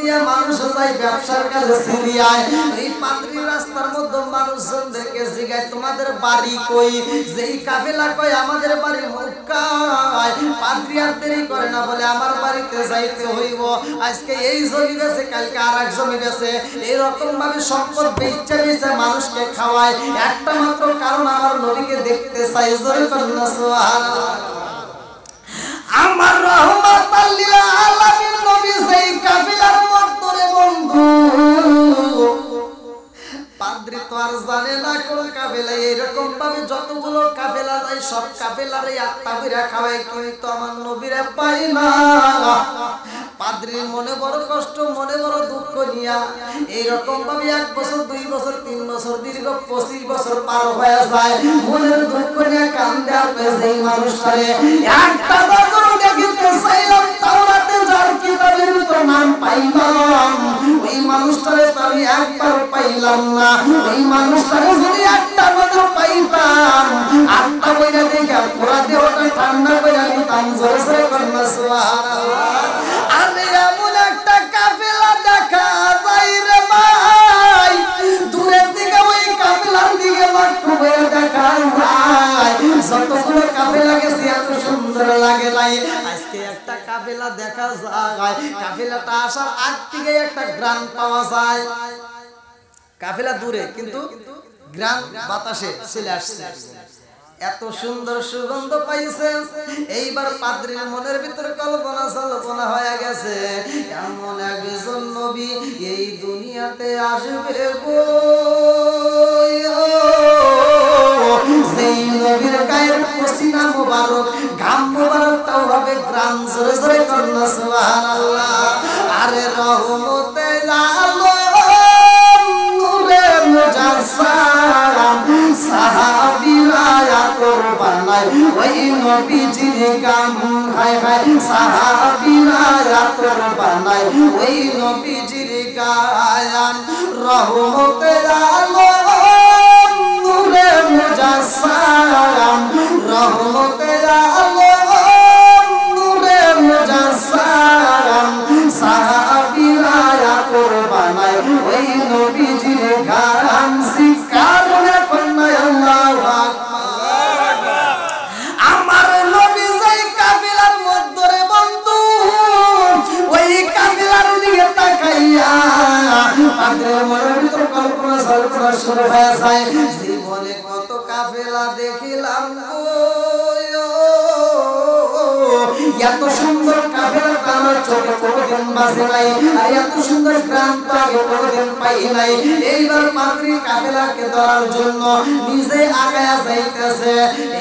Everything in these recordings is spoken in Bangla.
দিয়া মানুষ যায় ব্যবসার কাজে সিরিয়ায় এই পাদ্রী রাস্তার মধ্যে মানুষজনদেরকে জিগায় তোমাদের বাড়ি কই যেই কাফেলা কয় আমাদের বাড়ি মক্কায় পাদ্রী আর দেরি করে না বলে আমার বাড়িতে যাইতে হইব আজকে এই জমি বেচে কালকে আরেক জমি বেচে এরকম ভাবে সম্পদ বেচে বেচে মানুষকে খাওয়ায় একটা মাত্র কারণ আমার নবীকে দেখতে চাই জোরে কন্যা সুবহানাল্লাহ আমার রহমাতাল লিল আলামিন নবী সেই কাফেলার মধ্যে বন্ধু পাদ্রী তো আর জানে না কোন কাফেলা এরকম ভাবে যতগুলো কাফেলা যায় সব কাফেলারই আত্মা বিরা খাওয়ায় কিন্তু আমার নবীরে পাই না পাদ্রীর মনে বড় কষ্ট মনে বড় দুঃখ নিয়া এইরকম ভাবে 1 বছর 2 বছর 3 বছর দীর্ঘ 25 বছর পার হয়ে যায় মনের দুঃখ নিয়ে কান্দে আর সেই মানুষটারে একটা বছর দেখিতে চাইলাম তাওরাতে যার কিতাবের ভিতর নাম পাইলাম ওই মানুষটারে আমি একবার পাইলাম না ওই মানুষটারে যদি একটা বছর পাইতাম আটটা বইরা দেখে পুরা দেহটা ঠান্ডা করে নিতাম জোরে জোরে কন্যা সুবহানাল্লাহ আরে এমন একটা কাফেলা দেখা যায় রে ভাই দূরের দিকে ওই কাফেলার দিকে লক্ষ্য করে দেখা যায় যতগুলো কাফেলা গেছে এত সুন্দর লাগে নাই আজকে একটা কাফেলা দেখা যায় কাফেলাটা আসার আগ থেকে একটা গ্রাম পাওয়া যায় কাফেলা দূরে কিন্তু গ্রাম বাতাসে চলে আসছে এত সুন্দর সুগন্ধ পাইছে এইবার পাদ্রীর মনের ভিতরে কল্পনা জল্পনা হয়ে গেছে এমন একজন নবী এই দুনিয়াতে আসবে গো সেই নবীর গায়ের পসিনা মোবারক ঘাম মোবারকটাও হবে গ্রাম জোরে জোরে কন্যা সুবহানাল্লাহ আরে রহমতে আলম নূরে মুজাসসাম সাহাবীরা আতর বানায় ওই নবীজির গাম হায় হায় সাহাবীরা আতর বানায় ওই নবীজির গায়ান রহমতে আলম নূরে মুজাসসাম রহমতে আলম নূরে মুজাসসাম সাহাবীরা আতর বানায় ওই নবীজির গায়ান শিকার কন্যা আল্লাহু আকবার আমার নবী যেই কাফেলার মধ্যে বন্ধু ওই কাফেলার দিকে তাকাইয়া পাদ্রীর মনের ভিতর কল্পনা জল্পনা শুরু হয়ে যায় জীবনে কত কাফেলা দেখিলাম এত সুন্দর কাফেলা আমার চোখে কোনোদিন বাজে নাই আর এত সুন্দর গ্রাম তো আগে কোনোদিন পাই নাই এইবার পাদ্রী কাফেলাকে ধরার জন্য নিজে আগায়া যাইতেছে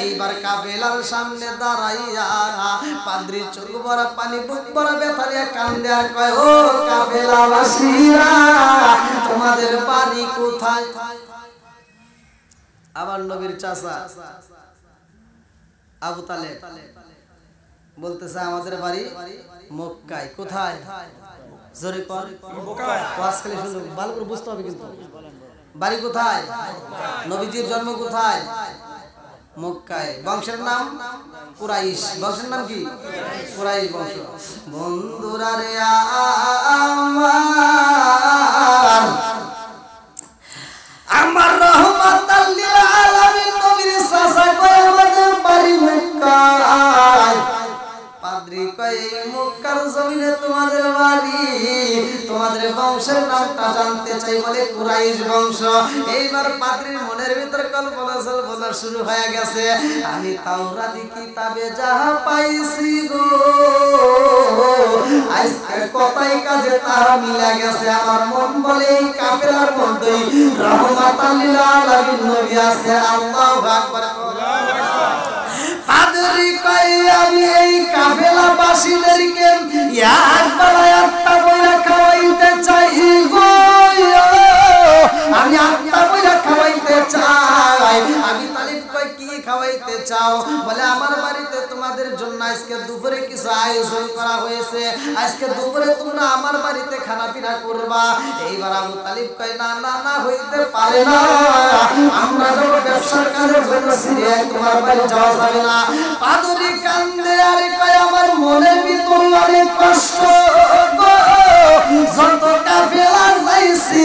এইবার কাফেলার সামনে দাঁড়াইয়া পাদ্রী চোখ ভরা পানি বুক ভরা ব্যথা নিয়ে কান্দে আর কয় ও কাফেলাবাসীরা তোমাদের বাড়ি কোথায় আমার নবীর চাচা আবু তালেব বলতেছে আমাদের বাড়ি মক্কায় কোথায় জোরে কর মক্কায় ওয়াজখালি শুনুন ভালো করে বুঝতে হবে কিন্তু বাড়ি কোথায় নবীজির জন্ম কোথায় মক্কায় বংশের নাম কুরাইশ বংশের নাম কি কুরাইশ বংশ বন্ধুরা রে আমার রহমাতাল লিল আলামিন নবীর চাচা কয় আমাদের বাড়ি মক্কায় পাদ্রী কয় মক্কার জমিনে তোমাদের বাড়ি তোমাদের বংশের নামটা জানতে চাই বলে কুরাইশ বংশ এইবার পাদ্রীর মনের ভিতর কল্পনা জল্পনা শুরু হয়ে গেছে আমি তাওরাতি কিতাবে যাহা পাইছি গো আজকে কথাই কাজে তাহা মিলে গেছে আমার মন বলে এই কাফেলার মধ্যেই রহমাতাল লিল আলামিন নবী আছে আল্লাহু আকবার পাদ্রী কয় আমি এই কাফেলাবাসীদেরকে একবার একটা বইরা খাওয়াইতে চাই গো আমি একটা বইরা খাওয়াইতে চাই আমি তালিব কয় কি খাওয়াইতে চাও বলে আমার বাড়িতে তোমাদের জন্য আজকে দুপুরে কিছু আয়োজন করা হয়েছে আজকে দুপুরে তোমরা আমার বাড়িতে খানা পিনা করবা এইবার আবু তালিব কয় না না না হইতে পারে না আমরা যখন ব্যবসার কাজের জন্য সিরিয়ায় তোমার বাড়ি যাওয়া যাবে না পাদ্রী কান্দে আর কয় আমার মনের ভিতর অনেক কষ্ট গো যত কাফেলা যাইছি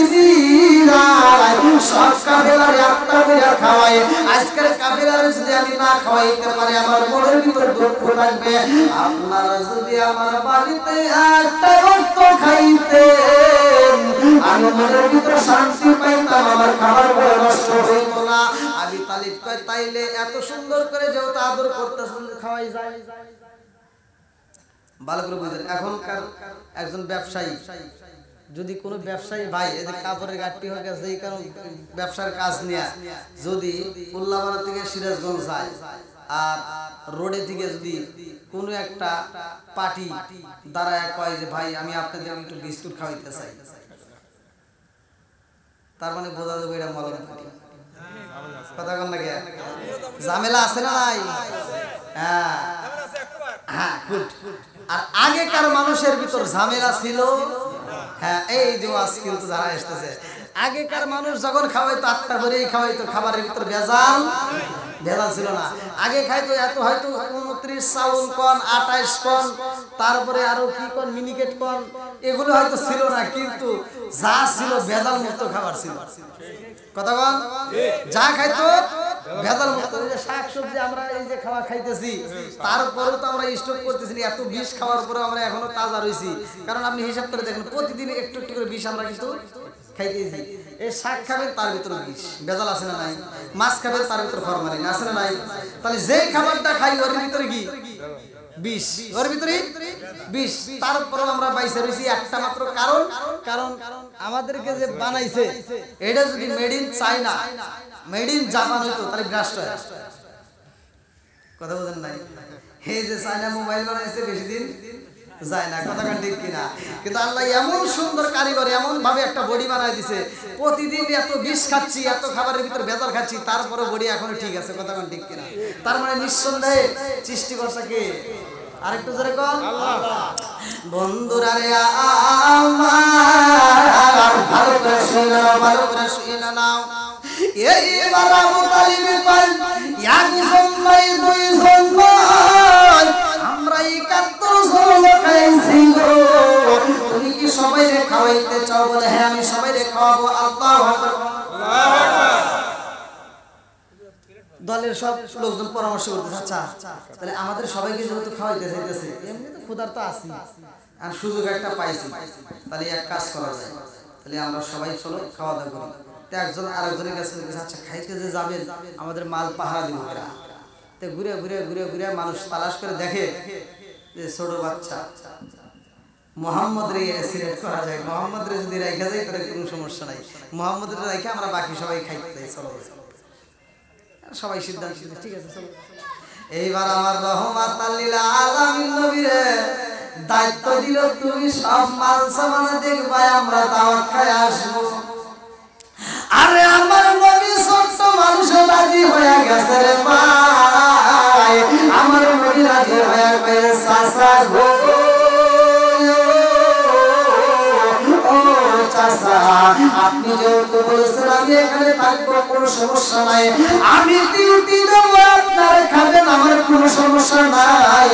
সব কাফেলার একটা করে খাওয়াই আজকের কাফেলার যদি আমি না খাওয়াইতে পারি আমার মনের ভিতর দুঃখ লাগবে আপনারা যদি আমার বাড়িতে একটা রক্ত খাইতেন আমি মনের ভিতরে শান্তি পাইতাম আমার খাবার পরে নষ্ট হইতো না আবি তালিব কয় তাইলে এত সুন্দর করে যেহেতু আদর করতেছেন খাওয়াই যায় ভালো করে বুঝেন এখনকার একজন ব্যবসায়ী যদি কোনো ব্যবসায়ী ভাই এদের কাপড়ের গাড়ি হয়ে গেছে এই কারণ ব্যবসার কাজ নিয়ে যদি উল্লাপাড়া থেকে সিরাজগঞ্জ যায় আর রোডে থেকে যদি কোনো একটা পার্টি দাঁড়ায় কয় যে ভাই আমি আপনাদের একটু বিস্কুট খাওয়াইতে চাই তার মানে বোঝা যাবে এটা মলম পার্টি কথা কন না কে ঝামেলা আছে না নাই হ্যাঁ হ্যাঁ গুড আর আগেকার মানুষের ভিতর ঝামেলা ছিল হ্যাঁ এই যে ওয়াজ কিন্তু যারা আসতেছে আগেকার মানুষ যখন খাওয়াইতো আটটা করেই খাওয়াইতো খাবারের ভিতর ভেজাল ছিল না আগে খাইতো এত হয়তো 29 চাউল কন 28 কন তারপরে আরো কি কন মিনিকেট কন এগুলো হয়তো ছিল না কিন্তু যা ছিল ভেজাল মুক্ত খাবার ছিল কথা বল যা খাইতো ভেজাল মুক্ত যে শাকসবজি আমরা এই যে খাওয়া খাইতেছি তারপরেও তো আমরা স্টক করতেছি এত বিষ খাওয়ার পরে আমরা এখনো তাজা রইছি কারণ আপনি হিসাব করে দেখেন প্রতিদিন একটু একটু করে বিষ আমরা কিন্তু খাইতেছি এই শাক খাবেন তার ভিতরে বিষ ভেজাল আছে না নাই মাছ খাবেন তার ভিতরে ফরমালিন আছে না নাই তাহলে যে খাবারটা খাই ওর ভিতরে কি বিষ ওর ভিতরে বিষ তারপরেও আমরা বাইসে রইছি একটা মাত্র কারণ আমাদেরকে যে বানাইছে এটা যদি made in China made in Japan হইতো তাহলে ব্রাস্ট হয় কথা বুঝেন নাই এই যে চায়না মোবাইল বানাইছে বেশি দিন যায় না কথা কান ঠিক কিনা কিন্তু আল্লাহ এমন সুন্দর কারিগর এমন ভাবে একটা বডি বানায় দিছে প্রতিদিন এত বিষ খাচ্ছি এত খাবারের ভিতর ভেজাল খাচ্ছি তারপরে বডি এখনো ঠিক আছে কথা কান ঠিক কিনা তার মানে নিঃসন্দেহে সৃষ্টিকর্তা কে আরেকটু জোরে কোন আল্লাহ বন্ধুরা রে আমার ভালো করে শুনে নাও এইবার আবু তালিব কয় একজন নাই দুইজন নয় আমরা 71 জন খাইছি গো তুমি কি সবাইরে খাওয়াইতে চাও বলে হ্যাঁ আমি সবাইরে খাওয়াবো আল্লাহু আকবার আল্লাহু আকবার দলের সব লোকজন পরামর্শ করতেছে আচ্ছা তাহলে আমাদের সবাইকে যেহেতু খাওয়াইতে চাইতেছে এমনি তো ক্ষুধার তো আছি আর সুযোগ একটা পাইছি তাহলে এক কাজ করা যায় তাহলে আমরা সবাই চলো খাওয়া দাওয়া করি তো একজন আরেকজনের কাছে আচ্ছা খাইতে যে যাবেন আমাদের মাল পাহারা দিব এরা তো ঘুরে ঘুরে ঘুরে ঘুরে মানুষ তালাশ করে দেখে যে ছোট বাচ্চা মোহাম্মদ রে সিলেক্ট করা যায় মোহাম্মদ রে যদি রাখা যায় তাহলে কোনো সমস্যা নাই মোহাম্মদ রে রেখে আমরা বাকি সবাই খাইতে যাই চলো সবাই সিদ্ধান্ত ঠিক আছে চলো এইবার আমার রহমাতাল লিল আলামিন নবীরে দায়িত্ব দিল তুমি সব মাল সামান দেখবা আমরা দাওয়াত খাই আসবো আরে আমার নবী ছোট্ট মানুষ রাজি হয়ে গেছে রে ভাই আমার নবী রাজি হয়ে গেছে চাচা গো ও চাচা আপনি যেহেতু বলেছেন আমি এখানে থাকবো কোনো সমস্যা নাই আমি ডিউটি দেবো আপনারা খাবেন আমার কোনো সমস্যা নাই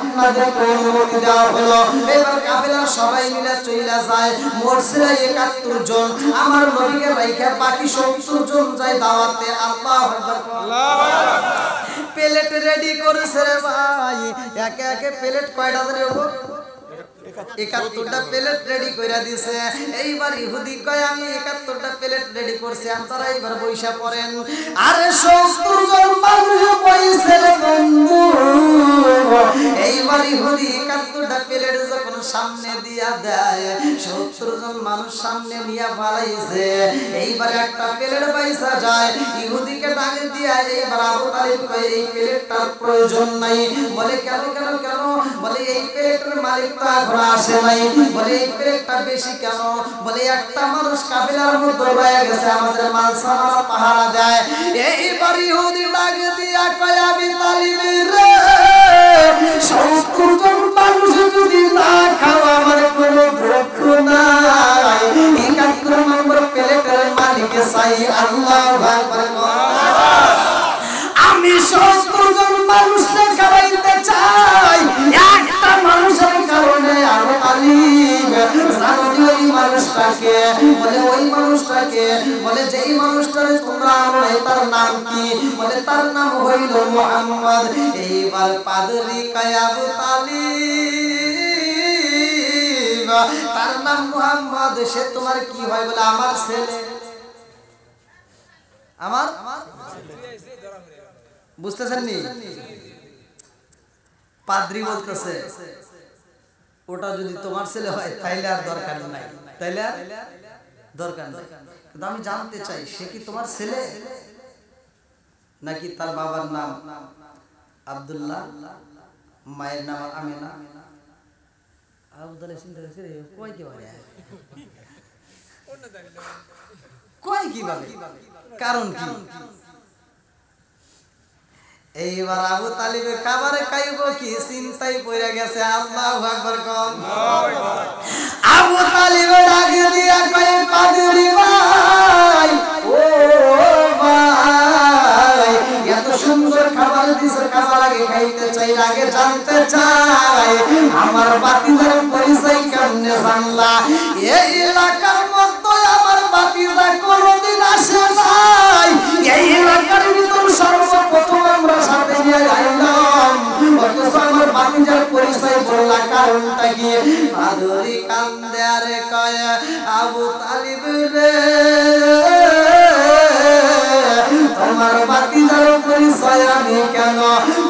আপনাদেরকে অনুমতি দেওয়া হলো এবার কাফেলার সবাই মিলে চলে যায় মোরসিরা 71 জন আমার নবীকে রাইখা বাকি 70 জন যায় দাওয়াতে আল্লাহু আকবার আল্লাহু আকবার প্লেট রেডি করেছে রে ভাই একে একে প্লেট কয়টা দেবো 71টা প্লেট রেডি কইরা দিয়েছে এইবার ইহুদি কয় আমি 71টা প্লেট রেডি করছি আপনারা এইবার বইসা পড়েন আরে 70 জন মানুষ বইছে রে বন্ধু এইবার ইহুদি 71টা প্লেট যখন সামনে দিয়া দেয় 70 জন মানুষ সামনে নিয়া ফালাইছে এইবার একটা প্লেট বাইসা যায় ইহুদিকে ডাকে দিয়া এইবার আবু তালিব কয় এই প্লেটটার প্রয়োজন নাই বলে কেন বলে এই প্লেটের মালিক তো এখন আসে নাই বলে এই প্লেটটা বেশি কেন বলে একটা মানুষ কাফেলার মধ্যে রয়ে গেছে আমাদের মাল সামানা পাহারা দেয় এইবার ইহুদি ডাকে দিয়া কয় আবি তালিব রে 70 জন মানুষ যদি না খাওয়া আমার কোনো দুঃখ নাই 71 নম্বর প্লেটের মালিক চাই আল্লাহু আকবার আমি 70 জন মানুষকে খাওয়াইতে চাই একটা মানুষের কারণে আরো তালিব জানি মানুষটাকে, বলে ওই মানুষটাকে, বলে যেই মানুষটারে তোমরা আনো তার নাম কি? বলে তার নাম হইল মুহাম্মদ। এইবার পাদরি কয় আবু তালিব, তার নাম মুহাম্মদ, সে তোমার কি হয়? বলে আমার ছেলে। আমার বুঝতেছেন নি? পাদ্রী বলতেছে ওটা যদি তোমার ছেলে হয় তাইলে আর দরকার নাই, তাইলে আর দরকার নাই। কিন্তু আমি জানতে চাই সে কি তোমার ছেলে নাকি তার বাবার নাম আব্দুল্লাহ, মায়ের নাম আমিনা? আব্দুল্লাহ চিন্তা করছে কয় কি ভাবে, কয় কিভাবে, কারণ কি? এইবার আবু তালিবে খাবারে খাইব কি চিন্তায় পড়ে গেছে। আল্লাহু আকবার কোন। আবু তালিবে ডাক দিয়া কয় পাদরি ভাই, ও ভাই এত সুন্দর খাবার দিছো, খাবার আগে খাইতে চাই, আগে জানতে চাই আমার বাতিজার পরিচয় কেমনে জানলা? এই এলাকার মধ্যে আমার বাতিজা কোনোদিন আসে নাই, এই এলাকার ভিতর সর্বপ্রথম আমরা সাথে নিয়ে আইলাম, অথচ আমার বাতিজার পরিচয় বললা, কারণটা কি? পাদরি কান্দে আরে কয় আবু তালিব রে, তোমার বাতিজার পরিচয় আমি কেন?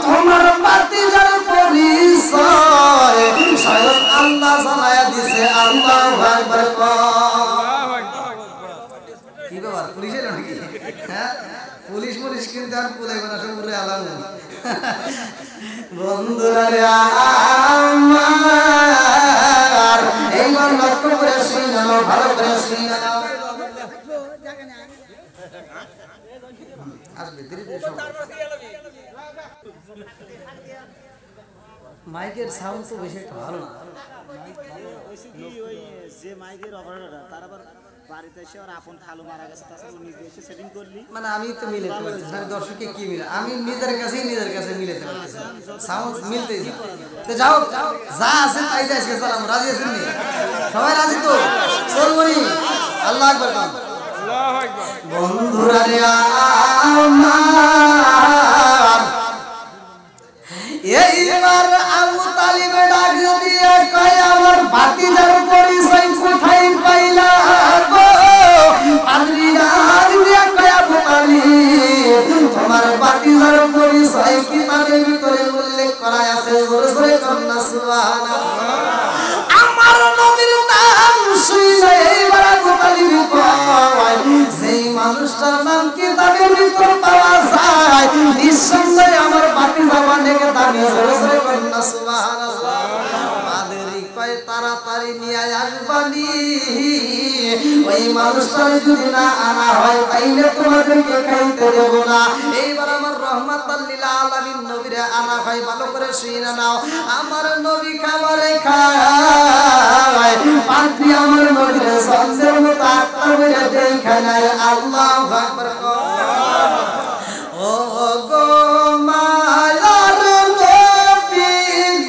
তোমার বাতিজার পরিচয় স্বয়ং আল্লাহ জানায়া দিছে। আল্লাহু আকবার। কি ব্যাপার, পুলিশ এলো নাকি? হ্যাঁ, পুলিশ পুলিশ কিন্তু আর পুলাইবে না, সব উড়ে আলাম। বন্ধুরা রে আমার, এইবার লক্ষ্য করে শুনে নাও, ভালো করে শুনে নাও। আসবে ধীরে ধীরে সব। মাইকের সাউন্ড তো বেশি একটা ভালো না। যে মাইকের অপারেটর তার আবার বাড়িতে এসে আর আপন খালু মারা গেছে, তাছাড়া নিজে এসে সেটিং করলি। মানে আমি তো মিলাতে পারতেছি না, দর্শককে কি মিলে, আমি নিজের কাছে মিলাতে পারতেছি, সাউন্ড মিলতেই না। তো যাও যা আছে তাই যাই, সালাম রাজি আছেন নি? সবাই রাজি তো? চলবনি। আল্লাহু আকবার। আল্লাহু আকবার। বন্ধুরা রে আমার, এইবার আবু তালিব ডাক দিয়ে কয় আমার বাতিজার পরিচয় কোথায় পাইলা গো? পাদ্রী ডাক দিয়ে কয় আবু তালিব, তোমার বাতিজার পরিচয় কিতাবের ভিতরে উল্লেখ করা আছে, জোরে জোরে কন্যা সুবহানাল্লাহ। আমার নবীর নাম শুনলে এইবার আবু তালিব কয় সেই মানুষটার নাম কিতাবের ভিতর পাওয়া যায়, নিঃসন্দেহে আমার বাতিজা অনেক দামি। জোরে জোরে কন্যা সুবহানাল্লাহ। পাদ্রী কয় তাড়াতাড়ি নিয়ে আসবানি, ওই মানুষটার যদি না আনা হয় তাইলে তোমাদেরকে খাইতে দেব না। এইবার আমার রহমাতাল লিল আলামিন নবীরে আনা হয়, ভালো করে শুনে নাও। আমার নবী খাবারে খায়, পাদ্রী আমার নবীরে সন্দের মতো আত্মা করে দেখা নাই। আল্লাহু আকবার। ও গো মায়ার নবী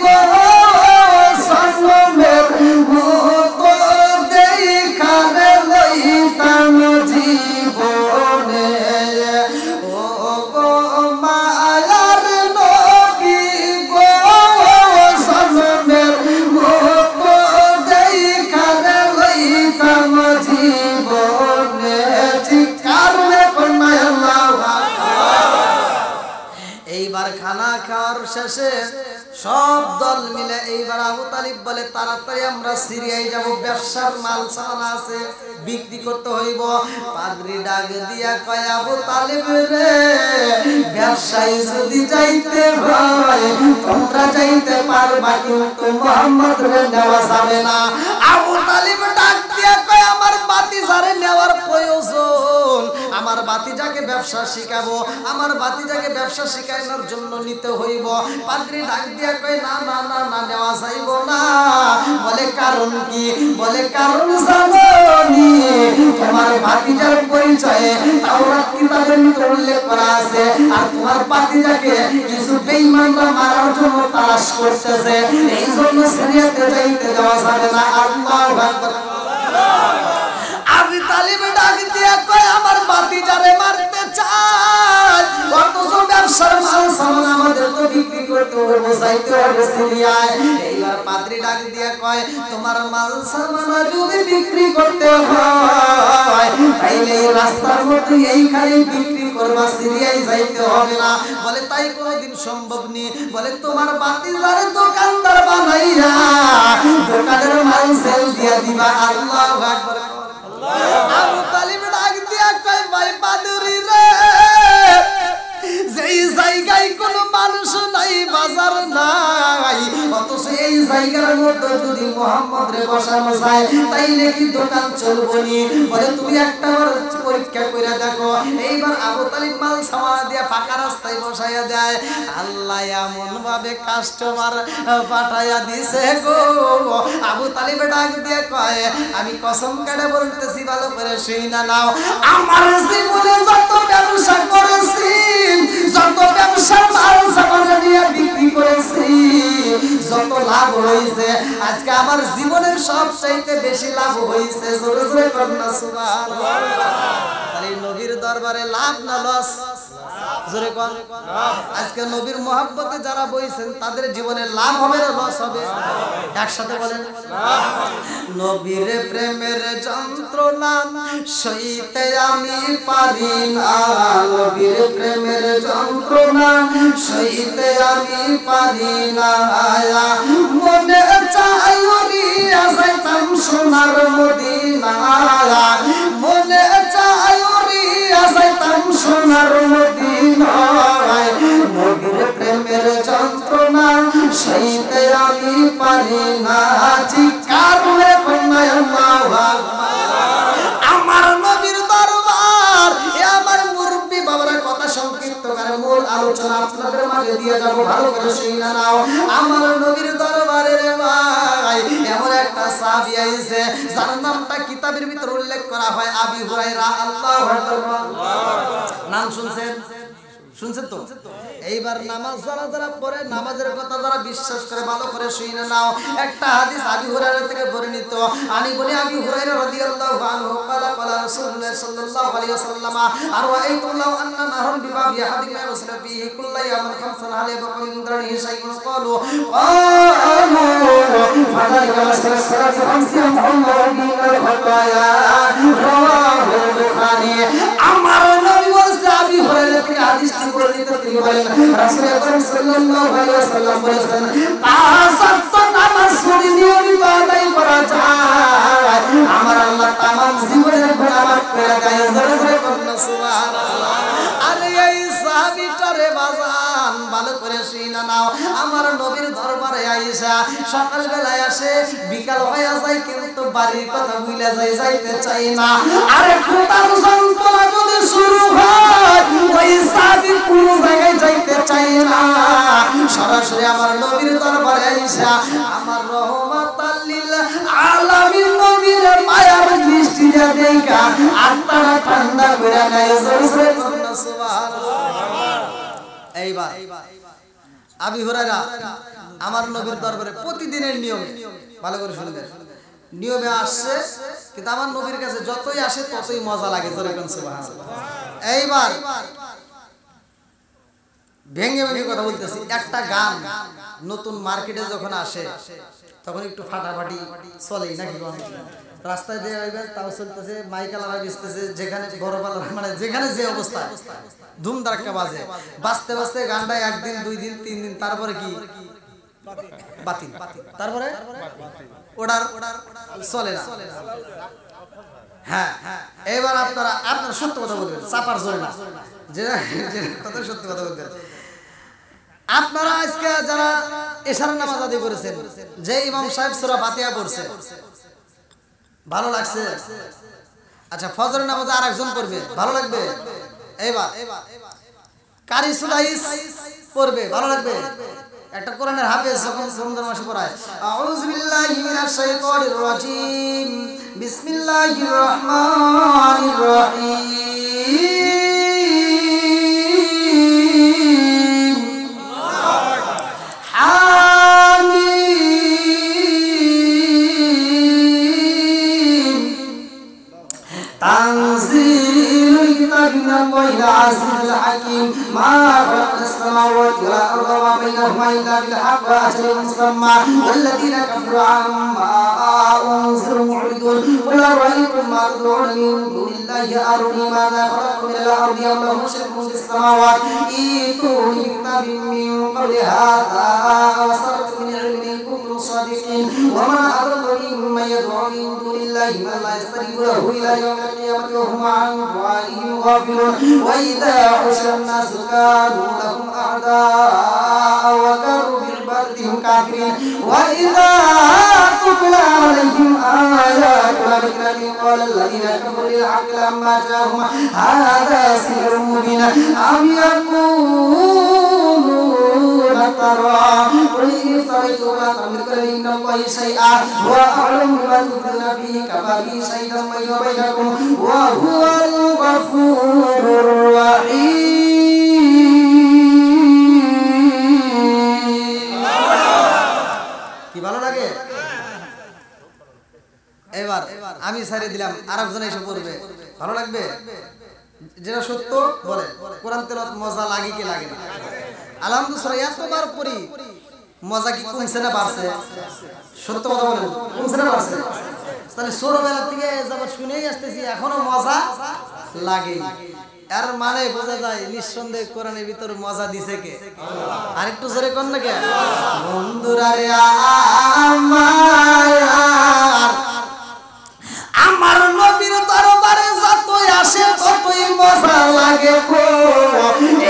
গো, সনমের মতো দেখারে লইতাম জীবনে। ও গো মায়ার নবী গো, সনমের মতো দেখারে লইতাম জীবনে। ঠিক কারণে কন্যা আল্লাহু আকবার। এইবার খানা খাওয়ার শেষে সব দল মিলে এইবার আবু তালিব বলে তাড়াতাড়ি আমরা সিরিয়ায় যাব, ব্যবসার মাল সামান আছে, বিক্রি করতে হইব। পাদ্রী ডাক দিয়া কয় আবু তালিব রে, ব্যবসায়ী যদি যাইতে হয় তোমরা যাইতে পারবা, কিন্তু মুহাম্মদ রে নেওয়া যাবে না। আবু তালিব ডাক দিয়া কয় আমার বাতিজারে নেওয়ার প্রয়োজন, আমার বাতিজাকে ব্যবসা শিখাবো, আমার বাতিজাকে ব্যবসা শিখানোর জন্য নিতে হইব। পাদ্রী ডাক দিয়া কয় না না না না, নেওয়া যাইব না। বলে কারণ কি? বলে কারণ জানোনি? তোমার ভাতিজার পরিচয়ে তাওরাত কিতাবের ভিতরে উল্লেখ করা আছে, আর তোমার ভাতিজাকে কিছু বেঈমানরা মারার জন্য তালাশ করতেছে, এই জন্য সিরিয়াতে যাইতে দেওয়া যাবে না। আল্লাহু আকবার। আবু তালিব ডাক দিয়া কয় আমার ভাতিজারে মারতে চায়, অথচ ব্যবসার মাল সামান আমাদের তো বিক্রি করতে হবে, বোঝাইতে হবে সিরিয়ায়। এইবার পাদ্রী ডাক দিয়া কয় তোমার মাল সামান যদি বিক্রি করতে হয় তাইলে এই রাস্তার মধ্যে এইখানে বিক্রি করবা, সিরিয়ায় যাইতে হবে না। বলে তাই কোনোদিন সম্ভব নেই। বলে তোমার ভাতিজারে দোকানদার বানাইয়া দোকানের মাল সেল দিয়া দিবা। আল্লাহু আকবার। আবু তালিব ডাক দিয়া কয় ভাই বাদুরি রে, যেই জায়গায় কোনো মানুষ নাই, বাজার নাই, অথচ এই জায়গার মধ্যে যদি মুহাম্মদ রে বসানো যায় তাইলে কি দোকান চলবে নি? বলে তুমি একটাবার পরীক্ষা করে দেখো। এইবার আবু তালিব মাল সামানা দিয়া ফাঁকা রাস্তায় বসাইয়া দেয়। আল্লাহ এমন ভাবে কাস্টমার পাঠাইয়া দিছে গো। আবু তালিব ডাক দিয়ে কয় আমি কসম কাটে বলতেছি ভালো করে শুইনা নাও, আমার জীবনে যত ব্যবসা করেছি, যত ব্যবসার মাল সামানা নিয়ে বিক্রি করেছি, যত লাভ হয়েছে, আজকে আমার জীবনের সবচাইতে বেশি লাভ হয়েছে। জোরে জোরে কন্যা সুবহানাল্লাহ। তাহলে নবীর দরবারে লাভ না লস? জোরে কোন। আজকে নবীর মহব্বতে যারা বইছেন তাদের জীবনে লাভ হবে না লস হবে? একসাথে বলেন নবীর প্রেমের যন্ত্রণা সইতে আমি পারি না, নবীর প্রেমের যন্ত্রণা সইতে আমি পারি না। মনে চাই উড়িয়া যাইতাম সোনার মদিনা, মনে চাই উড়িয়া যাইতাম সোনার মদিনা। নবীর প্রেমের যন্ত্রণা সইতে আমি পারি না। চিৎকার করে কন্যায় আল্লাহু আকবার। আমার নবীর দরবার, এ আমার মুরব্বি বাবারা কথা সংক্ষিপ্ত করে মূল আলোচনা আপনাদের মাঝে দিয়ে যাব, ভালো করে শুনে নাও। আমার নবীর দরবারে রে ভাই এমন একটা সাহাবী আইছে যার নামটা কিতাবের ভিতর উল্লেখ করা হয় আবি হুরায়রা। আল্লাহু আকবার। নাম শুনছেন? শুনছেন তো? এইবার নামাজ যারা পড়ে, নামাজের কথা যারা বিশ্বাস করে ভালো করে শুনে নাও। একটা হাদিস আবি হুরায়রা থেকে বর্ণিত। আমি বলি আবি হুরায়রা রাদিয়াল্লাহু আনহু ক্বালা ক্বালা রাসূলুল্লাহ সাল্লাল্লাহু আলাইহি ওয়াসাল্লাম আরআইতুম লাউ আন্না নাহরুন বিবাবি আহাদিকুম ইয়াসরা ফীহি কুল্লা ইয়াওমিন খামসান হাল ইয়াবqa মিন দারিহি শাইউন ক্বালু ফাযালিকা মাসরাতু খামসি মুহাম্মাদুন বিল খাতায়া রাওয়াহু বুখারী। আমার নবী বলেছে আবি হুরায়রা থেকে হাদিসটি বর্ণিত, তিনি বলেন রাসূল আকরাম সাল্লাল্লাহু আলাইহি ওয়াসাল্লাম বলেছেন পাঁচ ওয়াক্ত নামাজ যদি নিয়মিত আদায় করা যায় আমার আল্লাহ তামাম জীবনের গুনাহ মাফ করে দেয়। জোরে জোরে বলুন সুবহানাল্লাহ। আরে এই সাহাবীটারে বাজান ভালো করে শুনে নাও। আমার নবীর দরবারে আয়েশা সকাল বেলায় আসে, বিকাল হয়ে যায় কিন্তু বাড়ির কথা ভুলে যায়, যাইতে চাই না। আরে খোদার যন্ত্রণা যদি শুরু হয় ওই সাহাবী কোন জায়গায় যাইতে চাই না, সরাসরি আমার নবীর দরবারে আয়েশা আমার রহমাতাল লিল আলামিন নবীর মায়ার দৃষ্টি দিয়ে দেখা আত্মাটা ঠান্ডা করে নেয়। জোরে জোরে বলুন সুবহানাল্লাহ। এইবার আবি হুরায়রা আমার নবীর দরবারে প্রতিদিনের নিয়মে, ভালো করে শুনবেন, নিয়মে আসছে, কিন্তু আমার নবীর কাছে যতই আসে ততই মজা লাগে। জোরে বলুন সুবহানাল্লাহ। এইবার ভেঙে ভেঙে কথা বলতেছি। একটা গান নতুন মার্কেটে যখন আসে তখন একটু ফাটাফাটি চলেই নাকি? রাস্তায় দিয়ে আইবেন তাও চলতেছে, মাইকালারা বেচতেছে, যেখানে বড় পালা মানে যেখানে যে অবস্থা ধুম ধাক্কা বাজে, বাজতে বাজতে গানটা একদিন, দুই দিন, তিন দিন, তারপরে কি বাতিল, তারপরে ওটার চলে না। হ্যাঁ, এবার আপনারা সত্য কথা বলবেন, চাপার জোরে না, যে কথা সত্য কথা বলবেন। আপনারা আজকে যারা এশারের নামাজ আদায় করেছেন, যে ইমাম সাহেব সূরা ফাতিহা পড়ছে, ভালো লাগছে? আচ্ছা, ফজরের নামাজে আরেকজন পড়বে, ভালো লাগবে? এবার কারি সুলাইস পড়বে, ভালো লাগবে? একটা কোরআনের হাফেজ যখন রমজান মাসে পড়ায়, আউযু বিল্লাহি মিনাশ শাইতানির রাজিম, বিসমিল্লাহির রহমানির রহিম, হামিম الله العزيز الحكيم ما خلقنا السماوات والأرض وما بينهما إلا بالحق وأجل مسمى والذين كفروا عما أنذروا معرضون قل أرأيتم ما تدعون من دون الله أروني ماذا خلقتم من الأرض أم لهم شرك في السماوات ائتوني بكتاب من قبل هذا وسرت من علم إن كنتم صادقين ومن أضل ممن يدعو من دون الله من لا يستجيب له إلى يوم القيامة وهم عن دعائهم غافلون وإذا حشر الناس كانوا لهم أعداء وكانوا بعبادتهم كافرين وإذا تتلى عليهم آياتنا بينات قال الذين كفروا للحق لما جاءهم هذا سحر مبين أم يقولون افترى قل إن افتريت ولا تملك لي من الله شيئا وأعلم بما تفعلون فيه كفى بي شهيدا بيني وبينكم وهو الغفور الرحيم কি ভালো লাগে এবার আমি ছেড়ে দিলাম আরেকজন এসে পড়বে ভালো লাগবে যেটা সত্য বলে কোরআন তেলাওয়াত মজা লাগে কি লাগে না আলহামদুলিল্লাহ এতবার পড়ি মজা কি কমছে না বাড়ছে সত্য কথা বলেন কমছে না বাড়ছে তাহলে ছোটবেলা থেকে যখন শুনেই আসতেছি এখনো মজা লাগে এর মানে বোঝা যায় নিঃসন্দেহে কোরআনের ভিতর মজা দিছে কে আর একটু জোরে কোন না কে বন্ধুরা রে আমার নবীর দরবারে যতই আসে ততই মজা লাগে গো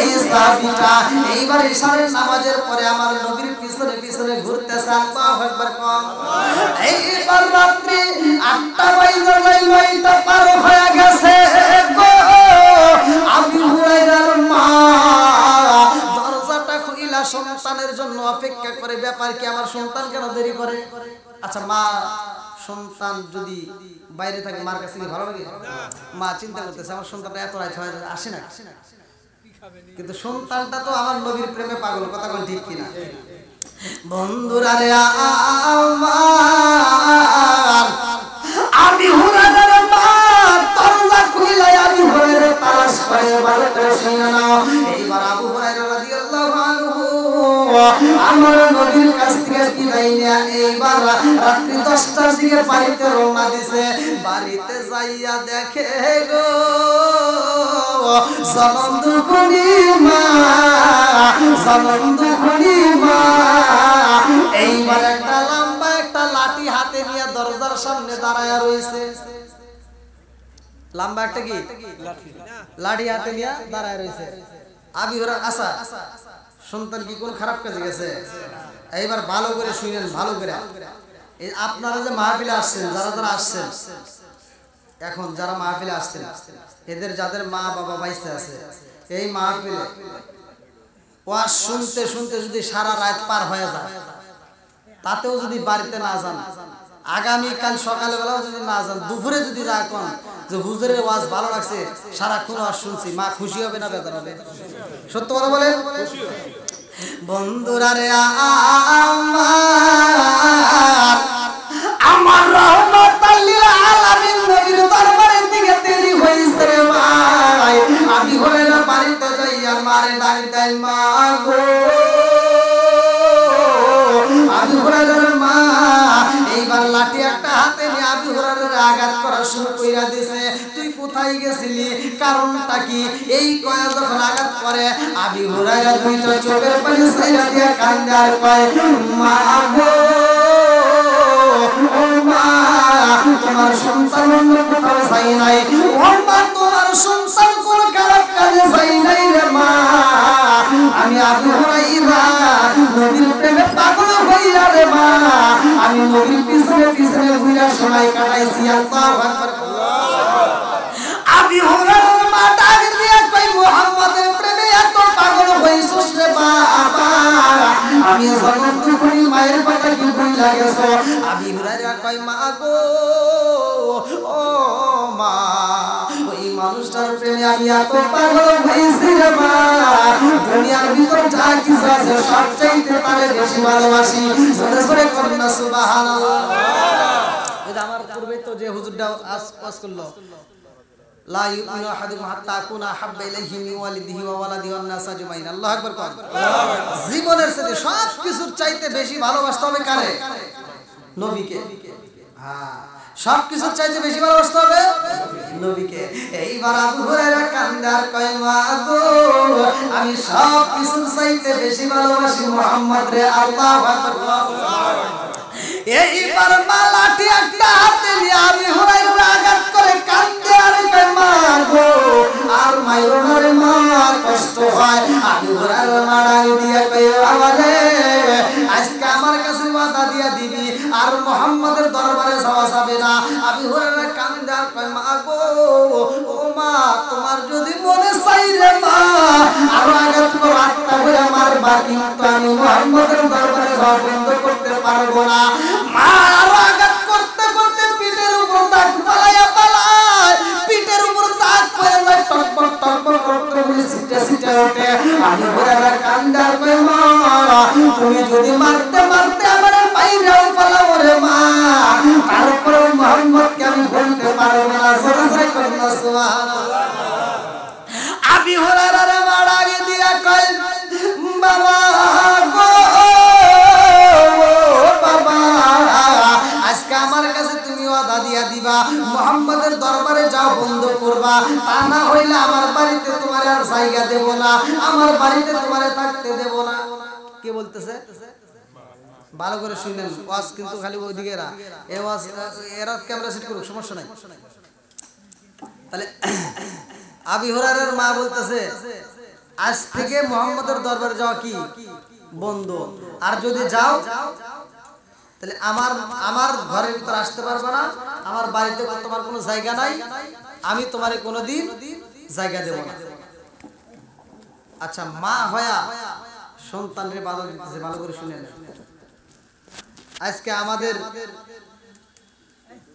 এই সাবিটা এইবার ইশারের নামাজের পরে আমার নবীর পিছনে পিছনে ঘুরতেছে আল্লাহু আকবার কম এইবার রাত্রি 8টা বাজে লাইলটা পার হয়ে গেছে গো আবু হুরায়রার মা দরজাটা খুইলা সন্তানের জন্য অপেক্ষা করে ব্যাপার কি আমার সন্তান কেন দেরি করে আচ্ছা মা সন্তান যদি বাইরে থাকে মার কাছে কি ভালো লাগে মা চিন্তা করতেছে আমার সন্তানটা এত রাত হয়ে আসে না কিন্তু সন্তানটা তো আমার নবীর প্রেমে পাগল কথা কোন ঠিক কিনা বন্ধুরা রে আমার আমি হুরায়রার মা দরজা খুলে আমি হুরায়রা তালাশ করে ভালো করে শুনে নাও এইবার আবু হুরায়রা রাদিয়াল্লাহু আনহু আমার নবীর কাছ থেকে বিদায় নিয়ে এইবার রাত্রি 10টার দিকে বাড়িতে রওনা দিছে বাড়িতে যাইয়া দেখে গো সনন্দুখনি মা এইবার একটা লম্বা একটা লাঠি হাতে নিয়ে দরজার সামনে দাঁড়ায় রইছে লম্বা একটা কি লাঠি হাতে নিয়ে দাঁড়ায় রইছে আবি হুরায়রা আসা সন্তান কি কোন খারাপ কাজে গেছে এইবার ভালো করে শুনেন ভালো করে এই আপনারা যে মাহফিলে আসছেন যারা যারা আসছেন এখন যারা মাহফিলে আসছেন এদের যাদের মা বাবা বাইসে আছে এই মাহফিলে ওয়াজ শুনতে শুনতে যদি সারা রাত পার হয়ে যায় তাতেও যদি বাড়িতে না যান আগামী কাল সকালবেলাও যদি না যান দুপুরে যদি যা কোন যে হুজুরের ওয়াজ ভালো লাগছে সারাক্ষণ ওয়াজ শুনছি মা খুশি হবে না বেজার হবে সত্য কথা বলেন বন্ধুরা রে আমার রহমাতাল লিল আলামিন নবীর দরবারে দিকে দেরি হইছে রে ভাই আমি হুরায়রা বাড়িতে যাইয়া মারে ডাক দেই মা গো আবু হুরায়রার মা এইবার লাঠি একটা হাতে নিয়ে আবু হুরায়রার আঘাত করা শুরু কইরা দিয়েছে তুই কোথায় গেছিলি কারণটা কি এই কয়া যখন আঘাত করে আবু হুরায়রা দুইটা চোখের পানি ছাইরা দিয়ে কান্দে আর কয় মা গো ও মা তোমার সন্তান অন্য কোথাও যাই নাই ও মা তোমার সন্তান কোন খারাপ কাজে যাই নাই রে মা আমি আবু হুরায়রা নবীর প্রেমে পাগল হইয়া রে মা আমি নবীর পিছনে পিছনে ঘুরে সময় কাটাইছি আল্লাহু আকবার আবু হুরায়রার মা ডাক দিয়া কই মুহাম্মদের প্রেমে এত পাগল হইছস রে বাবা আমি জগৎ করি মায়ের কথা কি ভুইলা গেছো আবু হুরায়রা কই মা গো ও মা ওই মানুষটার প্রেমে আমি এত পাগল হইছি রে মা দুনিয়ার ভিতর যা কিছু আছে সব চাইতে তারে বেশি ভালোবাসি জোরে জোরে করুন না সুবহানাল্লাহ। এই যে আমার পূর্বে তো যে হুজুরটা ওয়াজ করলো লা ইউমিনু আহাদুকুম হাত্তা আকুনা হাব্বা ইলাইহি মিন ওয়ালিদিহি ওয়া ওয়ালাদিহি ওয়ান নাস আজমাইন। আল্লাহু আকবার কোন। জীবনের সাথে সব কিছুর চাইতে বেশি ভালোবাসতে হবে কারে? নবীকে। হ্যাঁ, সব কিছুর চাইতে বেশি ভালোবাসতে হবে নবীকে। এইবার আবু হুরায়রা কান্দে আর কয় মা গো, আমি সব কিছুর চাইতে বেশি ভালোবাসি মুহাম্মদ রে। আল্লাহু আকবার। এইবার মা লাঠি একটা হাতে নিয়ে আবু হুরায়রা আঘাত করে কান্দে আর কয় মা গো, আর মাইরো না রে মা, কষ্ট হয়। আবু হুরায়রা মাড়াই দিয়া কয় আমারে আজকে আমার কাছে ওয়াদা দিয়া দিবি আর মুহাম্মাদের দরবারে যাওয়া যাবে না। আবু হুরায়রা কান্দে আর কয় মা গো, ও মা তোমার যদি মনে চাই রে মা আর আঘাত করে আত্মা করে মারবা, কিন্তু আমি মুহাম্মাদের দরবারে যাওয়া বন্ধ করতে পারবো না। মা আর আঘাত করতে করতে পিঠের উপর দাগ পালায়া পালায়, পিঠের উপর দাগ পড়ে যায়, টকবক টকবক করতে বলে সিটে সিটে ওঠে। আবু হুরায়রা কান্দে আর কয় মা তুমি যদি মারতে মারতে আমার বাইরেও পালাও রে মা, তারপরে মুহাম্মদকে আমি বলতে পারবো না। জোরে জোরে কই না সুবহানাল্লাহ। আবু হুরায়রা রে মাড়াই দিয়া কয় বাবা গো, বাবা আজকে আমার কাছে তুমি ওয়াদা দিয়া দিবা মুহাম্মাদের দরবারে যাও বন্ধ করবা, তা না হইলে আমার বাড়িতে তোমার আর জায়গা দেব না, আমার বাড়িতে তোমারে থাকতে দেব না। কে বলতেছে? ভালো করে শুনেন, ওয়াজ কিন্তু খালি ওইদিকে এরা এই ওয়াজ এরা ক্যামেরা সেট করুক, সমস্যা নাই। তাহলে আবু হুরায়রার মা বলতেছে আজ থেকে মুহাম্মাদের দরবারে যাওয়া কি বন্ধ, আর যদি যাও তাহলে আমার ঘরের ভিতর আসতে পারবে না, আমার বাড়িতে তোমার কোনো জায়গা নাই, আমি তোমারে কোনোদিন জায়গা দেব না। আচ্ছা, মা হয়া সন্তানরে বাধা দিতেছে, ভালো করে শুনেন। আজকে আমাদের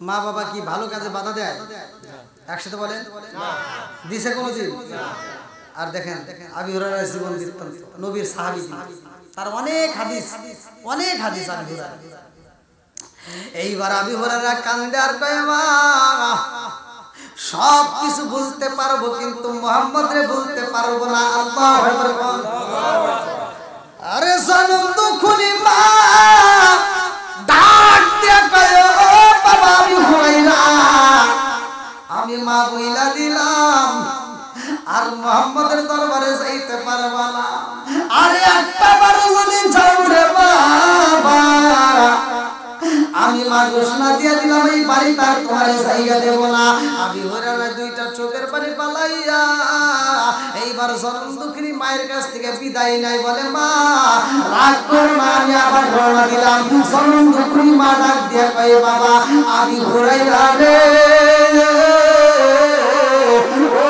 মা বাবা কি ভালো কাজে বাধা দেয়? একসাথে বলেন দিছে কোনোদিন? আর দেখেন আবু হুরায়রার জীবন বৃত্তান্ত, নবীর সাহাবী, তার অনেক হাদিস আবু হুরায়রা। এইবার আবু হুরায়রা কান্দে আর কয় মা সব কিছু বুঝতে পারবো কিন্তু মুহাম্মদরে বলতে পারবো না। আল্লাহু আকবার। আরে জনম দুখুনি মা ডাক দিয়া কয় ও বাবা আবু হুরায়রা, আমি মা বইলা দিলাম আর মুহাম্মাদের দরবারে যাইতে পারবা না। আরে একটা বারো যদি যাও রে বাবা, আমি মা ঘোষণা দিয়া দিলাম এই বাড়িতে আর তোমারে জায়গা দেব না। আবু হুরায়রা দুইটা চোখের পানি পালাইয়া এইবার জনম দুঃখিনী মায়ের কাছ থেকে বিদায় নাই, বলে মা রাগ করো না, আমি আবার ঘোষণা দিলাম। জনম দুঃখিনী মা ডাক দিয়া কয় বাবা আবু হুরায়রা রে, ও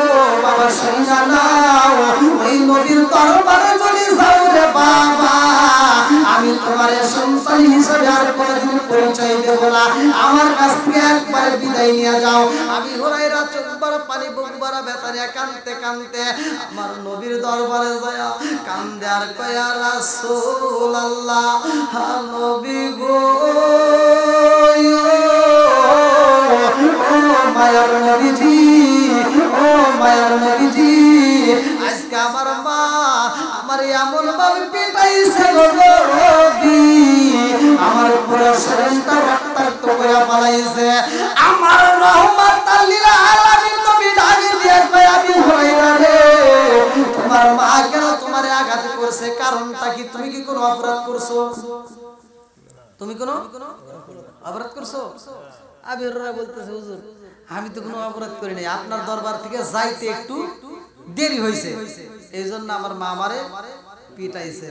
বাবা শুনা নাও, ওই নবীর দরবারে যদি যাও রে বাবা, আমি তোমার সন্তান হিসেবে আর কোনোদিন পরিচয় দেব না, আমার কাছ থেকে একবারে বিদায় নিয়ে যাও। আবু হুরায়রা চোখ বড় পানি, বুক বড় ব্যথা নিয়ে কাঁদতে কাঁদতে আমার নবীর দরবারে যায় কান্দে আর কয় ইয়া রাসূলুল্লাহ, নবী গো, ও মায়ার নবীজি, ও মায়ার নবীজি, আজকে আমার মা আমার এমন ভাবে পিটাইছে গো নবী, আমার পুরো শরীরটা রক্তাক্ত করে পালাইছে। আমার রহমাতাল লিল আলামিন নবী ডাকে দিয়ে কয় আবু হুরায়রা রে, তোমার মা কেন তোমারে আঘাত করছে? কারণটা কি? তুমি কি কোনো অপরাধ করছো? তুমি কোনো অপরাধ করছো? আবু হুরায়রা বলতেছে হুজুর আমি তো কোনো অপরাধ করি নাই, আপনার দরবার থেকে যাইতে একটু দেরি হয়েছে, এই জন্য আমার মা আমারে পিটাইছে।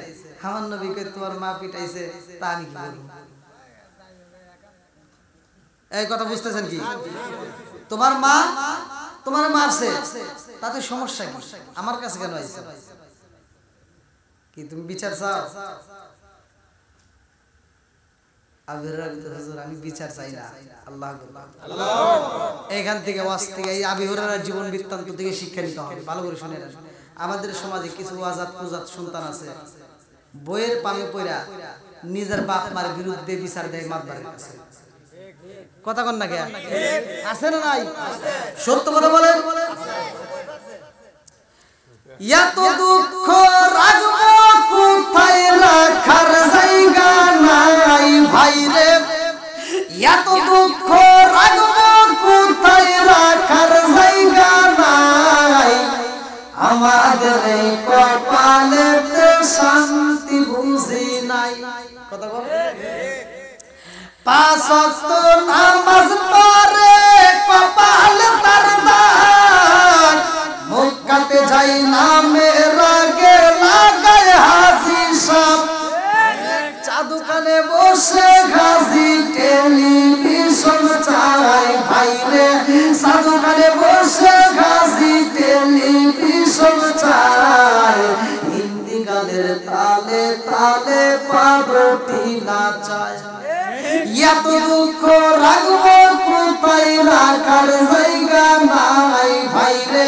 আমার নবীকে তোমার মা পিটাইছে, তা আমি কি বলবো? এই কথা বুঝতেছেন কি? তোমার মা তোমার মারছে, তাতে সমস্যা কি? আমার কাছে কেন আইছে? কি তুমি বিচার চাও? আমি বিচার চাই না। আল্লাহ এখান থেকে ওয়াজ থেকে এই আবু হুরায়রার জীবন বৃত্তান্ত থেকে শিক্ষা নিতে হবে। ভালো করে শুনে নেন, আমাদের সমাজে কিছু আজাদ কুজাত সন্তান আছে, বইয়ের পামে পড়া নিজের বাপ মার বিরুদ্ধে বিচার দেয় মাতবারের কাছে। কথা কন না কে আছে না নাই সত্য কথা বলেন এত দুঃখ রাখবো কোথায় রাখার জায়গা নাই ভাই রে এত দুঃখ রাখবো কোথায় রাখার জায়গা নাই আমাদের এই কপালেতে শান্তি বুঝি নাই কথা বল পাঁচ ওয়াক্ত নামাজ পড়ে কপাল তার দাগ মক্কাতে যাই নামে রাগে লাগায় হাসি সব চা দোকানে বসে ঘাসি টেলিভিশন চাই ভাই রে চা দোকানে বসে ঘাসি টেলিভিশন চাই হিন্দি গানের তালে তালে পাগটি নাচায় এত দুঃখ রাখবো কোথায় রাখার জায়গা নাই ভাই রে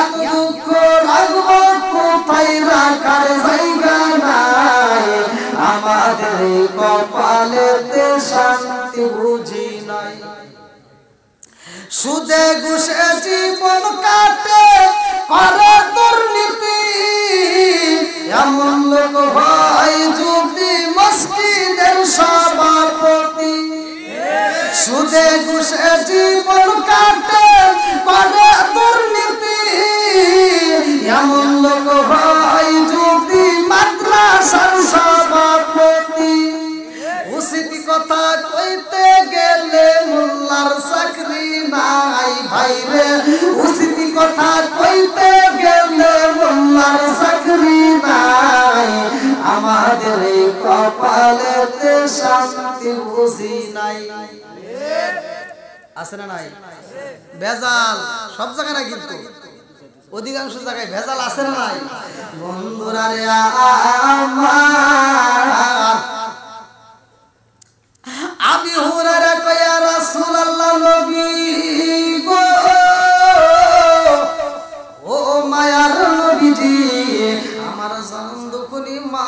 এত দুঃখ রাখবো কোথায় রাখার জায়গা নাই আমাদের কপালেতে শান্তি বুঝি নাই সুদে ঘুষে জীবন কাটে করে দুর্নীতি এমন লোক ভাই যদি মসজিদের সভাপতি সুদে ঘুষে জীবন কাটে করে দুর্নীতি এমন লোক ভাই যদি মাদ্রাসার সভাপতি উচিত কথা কইতে গেলে মোল্লার চাকরি নাই ভাই রে উচিত কথা কইতে গেলে মোল্লার চাকরি নাই আমাদের এই কপালেতে শান্তি বুঝি নাই আছে না নাই ভেজাল সব জায়গায় না কিন্তু অধিকাংশ জায়গায় ভেজাল আছে না নাই বন্ধুরা রে আমার আবি হুরায়রা কয়া রাসূলুল্লাহ নবী গো ও মায়ার নবীজি আমার জান দুখনি মা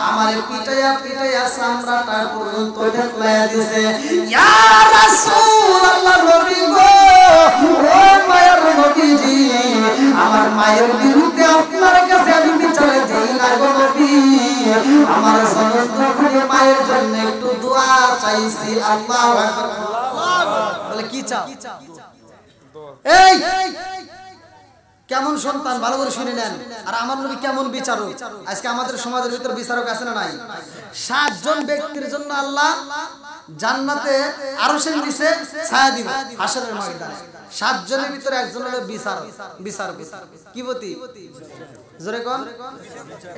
আমারে পিটায়া পিটায়া চামড়াটা পর্যন্ত ঢেকলায়া দিছে ইয়া রাসূলুল্লাহ নবী গো ও মায়ার নবীজি আমার মায়ের বিরুদ্ধে আপনার কাছে আমি বিচারে দেই না গো নবী আমার জান দুখনি মায়ের জন্য একটু দোয়া চাইছি আল্লাহু আকবার বলে কি চাও এই কেমন সন্তান ভালো করে শুনে নেন আর আমার নবী কেমন বিচারক আজকে আমাদের সমাজের ভিতর বিচারক আছে না নাই 7 জন ব্যক্তির জন্য আল্লাহ জান্নাতে আরশের নিচে ছায়া দিবে হাশরের ময়দানে 7 জনের ভিতরে একজন হলো বিচারক কিপতি জোরে কোন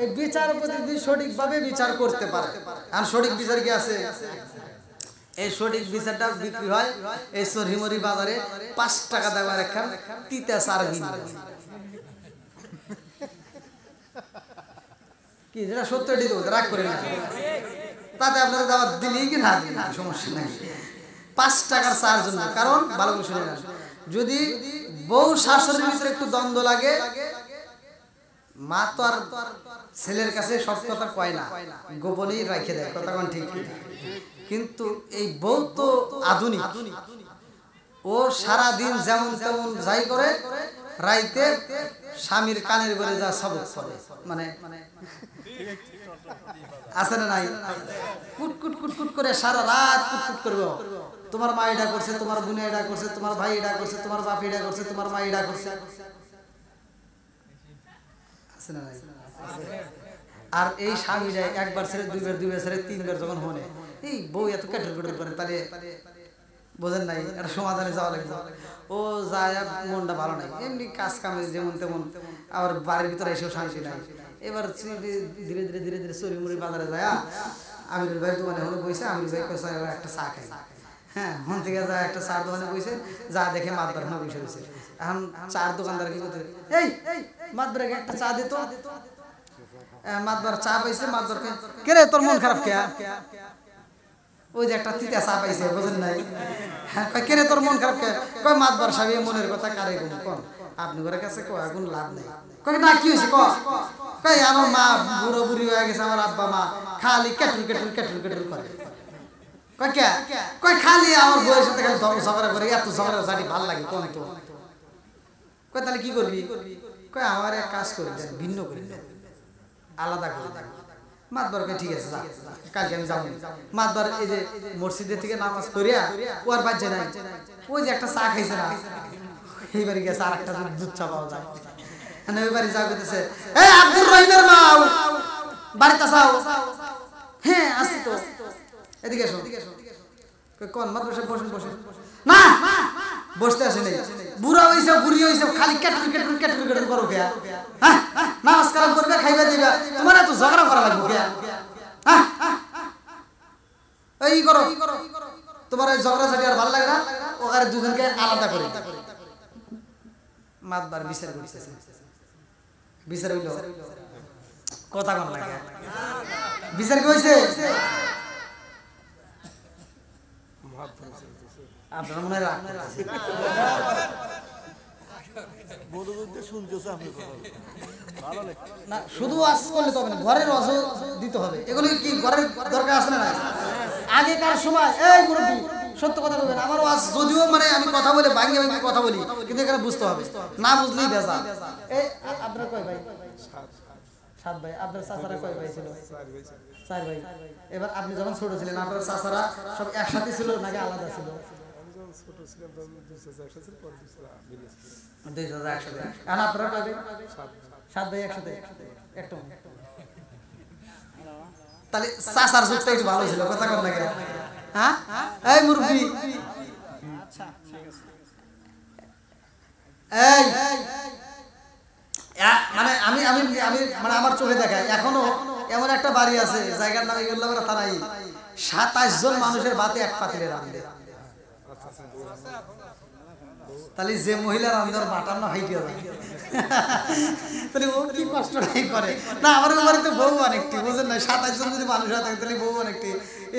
এই বিচারপতি যদি সঠিকভাবে বিচার করতে পারে আর সঠিক বিচার কি আছে এই সঠিক বিচারটা বিক্রি হয় এই সরিমরি বাজারে 5 টাকা দামের একখান তিতা সার কি যেটা সত্যি দেবো রাগ করে না তাতে আপনারা দাওয়াত দিলেই কি না দিন সমস্যা নাই 5 টাকার চার জন্য কারণ ভালো করে শুনে নেন যদি বউ শাশুড়ির ভিতরে একটু দ্বন্দ্ব লাগে মা তো আর ছেলের কাছে সব কথা কয় না গোপনেই রেখে দেয় কথা কোন ঠিক কিন্তু এই বউ তো আধুনিক ও সারা দিন যেমন তেমন যাই করে রাইতে স্বামীর কানের করে যা সবক পড়ে মানে আছে না নাই কুটকুট কুটকুট করে সারা রাত কুটকুট করবে তোমার মা এটা করছে তোমার বোন এটা করছে তোমার ভাই এটা করছে তোমার বাপ এটা করছে তোমার মা এটা করছে আছে না নাই আর এই স্বামীরা একবার ছেড়ে দুইবার ছেড়ে তিনবার যখন হনে এই বউ এত কাটর কাটর করে তাহলে বোঝেন নাই একটা সমাধানে যাওয়া লাগবে ও যায় মনটা ভালো নাই এমনি কাজ কামে যেমন তেমন আবার বাড়ির ভিতরে এসেও শান্তি নাই এবার ধীরে ধীরে ধীরে ধীরে চুরিমুড়ি বাজারে যায় আমিরুল ভাই দোকানে হলে বইছে আমিরুল ভাই কইছে একটা চা খাই হ্যাঁ মন থেকে যায় একটা চার দোকানে বইছে যা দেখে মাতবার না বসে রয়েছে এখন চার দোকানদার কি করতে এই মাতবারকে একটা চা দিত মাতবার চা পাইছে মাতবারকে কে রে তোর মন খারাপ কে ওই যে একটা তিতা চা পাইছে বুঝেন নাই হ্যাঁ কে রে তোর মন খারাপ কে কয় মাতবার সাহেব মনের কথা কারে কোন আপনি ঘরের কাছে কয় কোন লাভ নাই কয় না কি হইছে কয় আমার মা বুড়ো বুড়ি হয়ে গেছে আমার আব্বা মা খালি কেটুল কেটুল কেটুল কেটুল করে কয় কে কয় খালি আমার বউয়ের সাথে খালি ঝগড়া করে এত ঝগড়া ঝাঁটি ভালো লাগে কোন তো কয় তাহলে কি করবি কয় আমার এক কাজ করে দেন ভিন্ন করে দেন আলাদা করে দেন মাতবারকে ঠিক আছে যা কালকে আমি যাবো মাতবার এই যে মসজিদের থেকে নামাজ পড়িয়া ও আর বাজছে নাই ওই যে একটা চা খাইছে না এইবারে গেছে আর একটা দুধ চা পাওয়া যায় মানে ওইবারে যা করতেছে এই আব্দুর রহিমের মা বাড়িতে আসাও হ্যাঁ আসি তো এদিকে এসো কোন মাদ্রাসা বসেন বসেন না বসতে আসে নাই বুড়া হইছে বুড়ি হইছে খালি কেটুর কেটুর কেটুর কেটুর করো কে হ্যাঁ নামাজ কালাম করবে খাইবা দিবা তোমার এত ঝগড়া করা লাগবে কে হ্যাঁ এই করো তোমার এই ঝগড়া ঝাড়ি আর ভালো লাগে না ওখানে দুজনকে আলাদা করে মাতবার বিচার করতেছে বিচার হইল কথা কম লাগে বিচার কি হইছে আপনার মনে রাখ না শুধু ওয়াজ করলে তো হবে না ঘরের ওয়াজ দিতে হবে এগুলো কি ঘরের দরকার আছে না আগেকার সময় এই মুরব্বি সত্য কথা বলবেন আমার ওয়াজ যদিও মানে আমি কথা বলে ভাঙিয়ে ভাঙিয়ে কথা বলি কিন্তু এখানে বুঝতে হবে না বুঝলেই বেজা এই আপনার কয় ভাই সাত ভাই আপনার চাচারা কয় ভাই ছিল চার ভাই এবার আপনি যখন ছোট ছিলেন আপনার চাচারা সব একসাথে ছিল নাকি আলাদা ছিল ছোট ছিলেন দুই চাচা একসাথে ছিল পরে দুই চাচা একসাথে এখন আপনারা কয় ভাই সাত ভাই একসাথে একটা তাহলে চাচার যুগটা একটু ভালো ছিল কথা কম লাগে হ্যাঁ এই মুরব্বি আচ্ছা ঠিক আছে এই মানে আমি আমি আমি মানে আমার চোখে দেখা এখনো এমন একটা বাড়ি আছে জায়গার নাম ইগল্লাপাড়া থানায় 27 জন মানুষের ভাতে এক পাতিলে রাঁধে তাহলে যে মহিলা রাঁধে ওর বাটার না হাইটে হবে তাহলে ও কি কষ্ট নাই করে না আমার বাড়িতে বউ অনেকটি বুঝেন না 27 জন যদি মানুষ হয় তাহলে বউ অনেকটি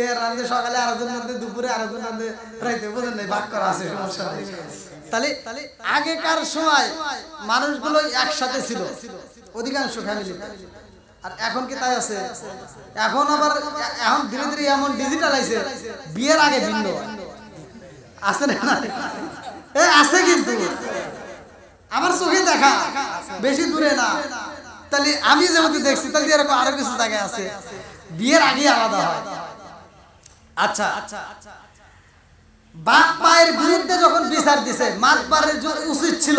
এ রাঁধে সকালে আরেকজন রাঁধে দুপুরে আরেকজন রাঁধে রাইতে বুঝেন না ভাগ করা আছে সমস্যা নেই তাহলে আগেকার সময় মানুষগুলো একসাথে ছিল অধিকাংশ ফ্যামিলি আর এখন কি তাই আছে এখন আবার এখন ধীরে ধীরে এমন ডিজিটাল আইছে বিয়ের আগে ভিন্ন আছে না আছে কিন্তু আমার চোখে দেখা বেশি দূরে না তাহলে আমি যেমন দেখছি তাহলে এরকম আরো কিছু জায়গায় আছে বিয়ের আগে আলাদা হয় আচ্ছা বাপ মায়ের বিরুদ্ধে যখন বিচার দিছে মাতবারের উচিত ছিল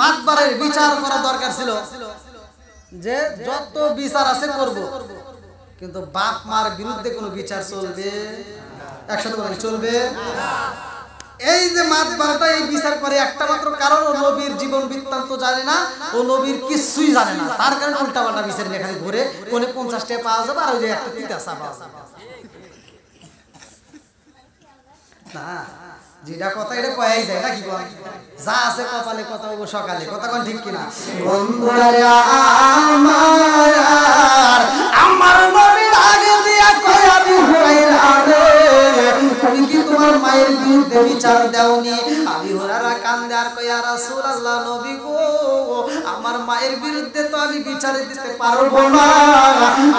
মাতবারের বিচার করা দরকার ছিল যে যত বিচার আছে করব কিন্তু বাপ মার বিরুদ্ধে কোনো বিচার চলবে একসাথে বলে চলবে এই যে মাতবারটা এই বিচার করে একটা মাত্র কারণ ও নবীর জীবন বৃত্তান্ত জানে না ও নবীর কিছুই জানে না তার কারণে উল্টাপাল্টা বিচার লেখানে ঘুরে কোনে 50 টাকা পাওয়া যাবে আর ওই যে একটা তিতা চাপা না যেটা কথা এটা কয়াই যায় নাকি যা আছে কপালে কথা বলবো সকালে কথা কোন ঠিক কিনা বন্ধুরা আমার নবীর আগে দিয়া কয় আমি হুরায়রা রে তুমি কি তোমার মায়ের বিরুদ্ধে বিচার দাওনি আমি হুরায়রা কান্দে আর কয় ইয়া রাসূলুল্লাহ নবী গো আমার মায়ের বিরুদ্ধে তো আমি বিচার দিতে পারবো না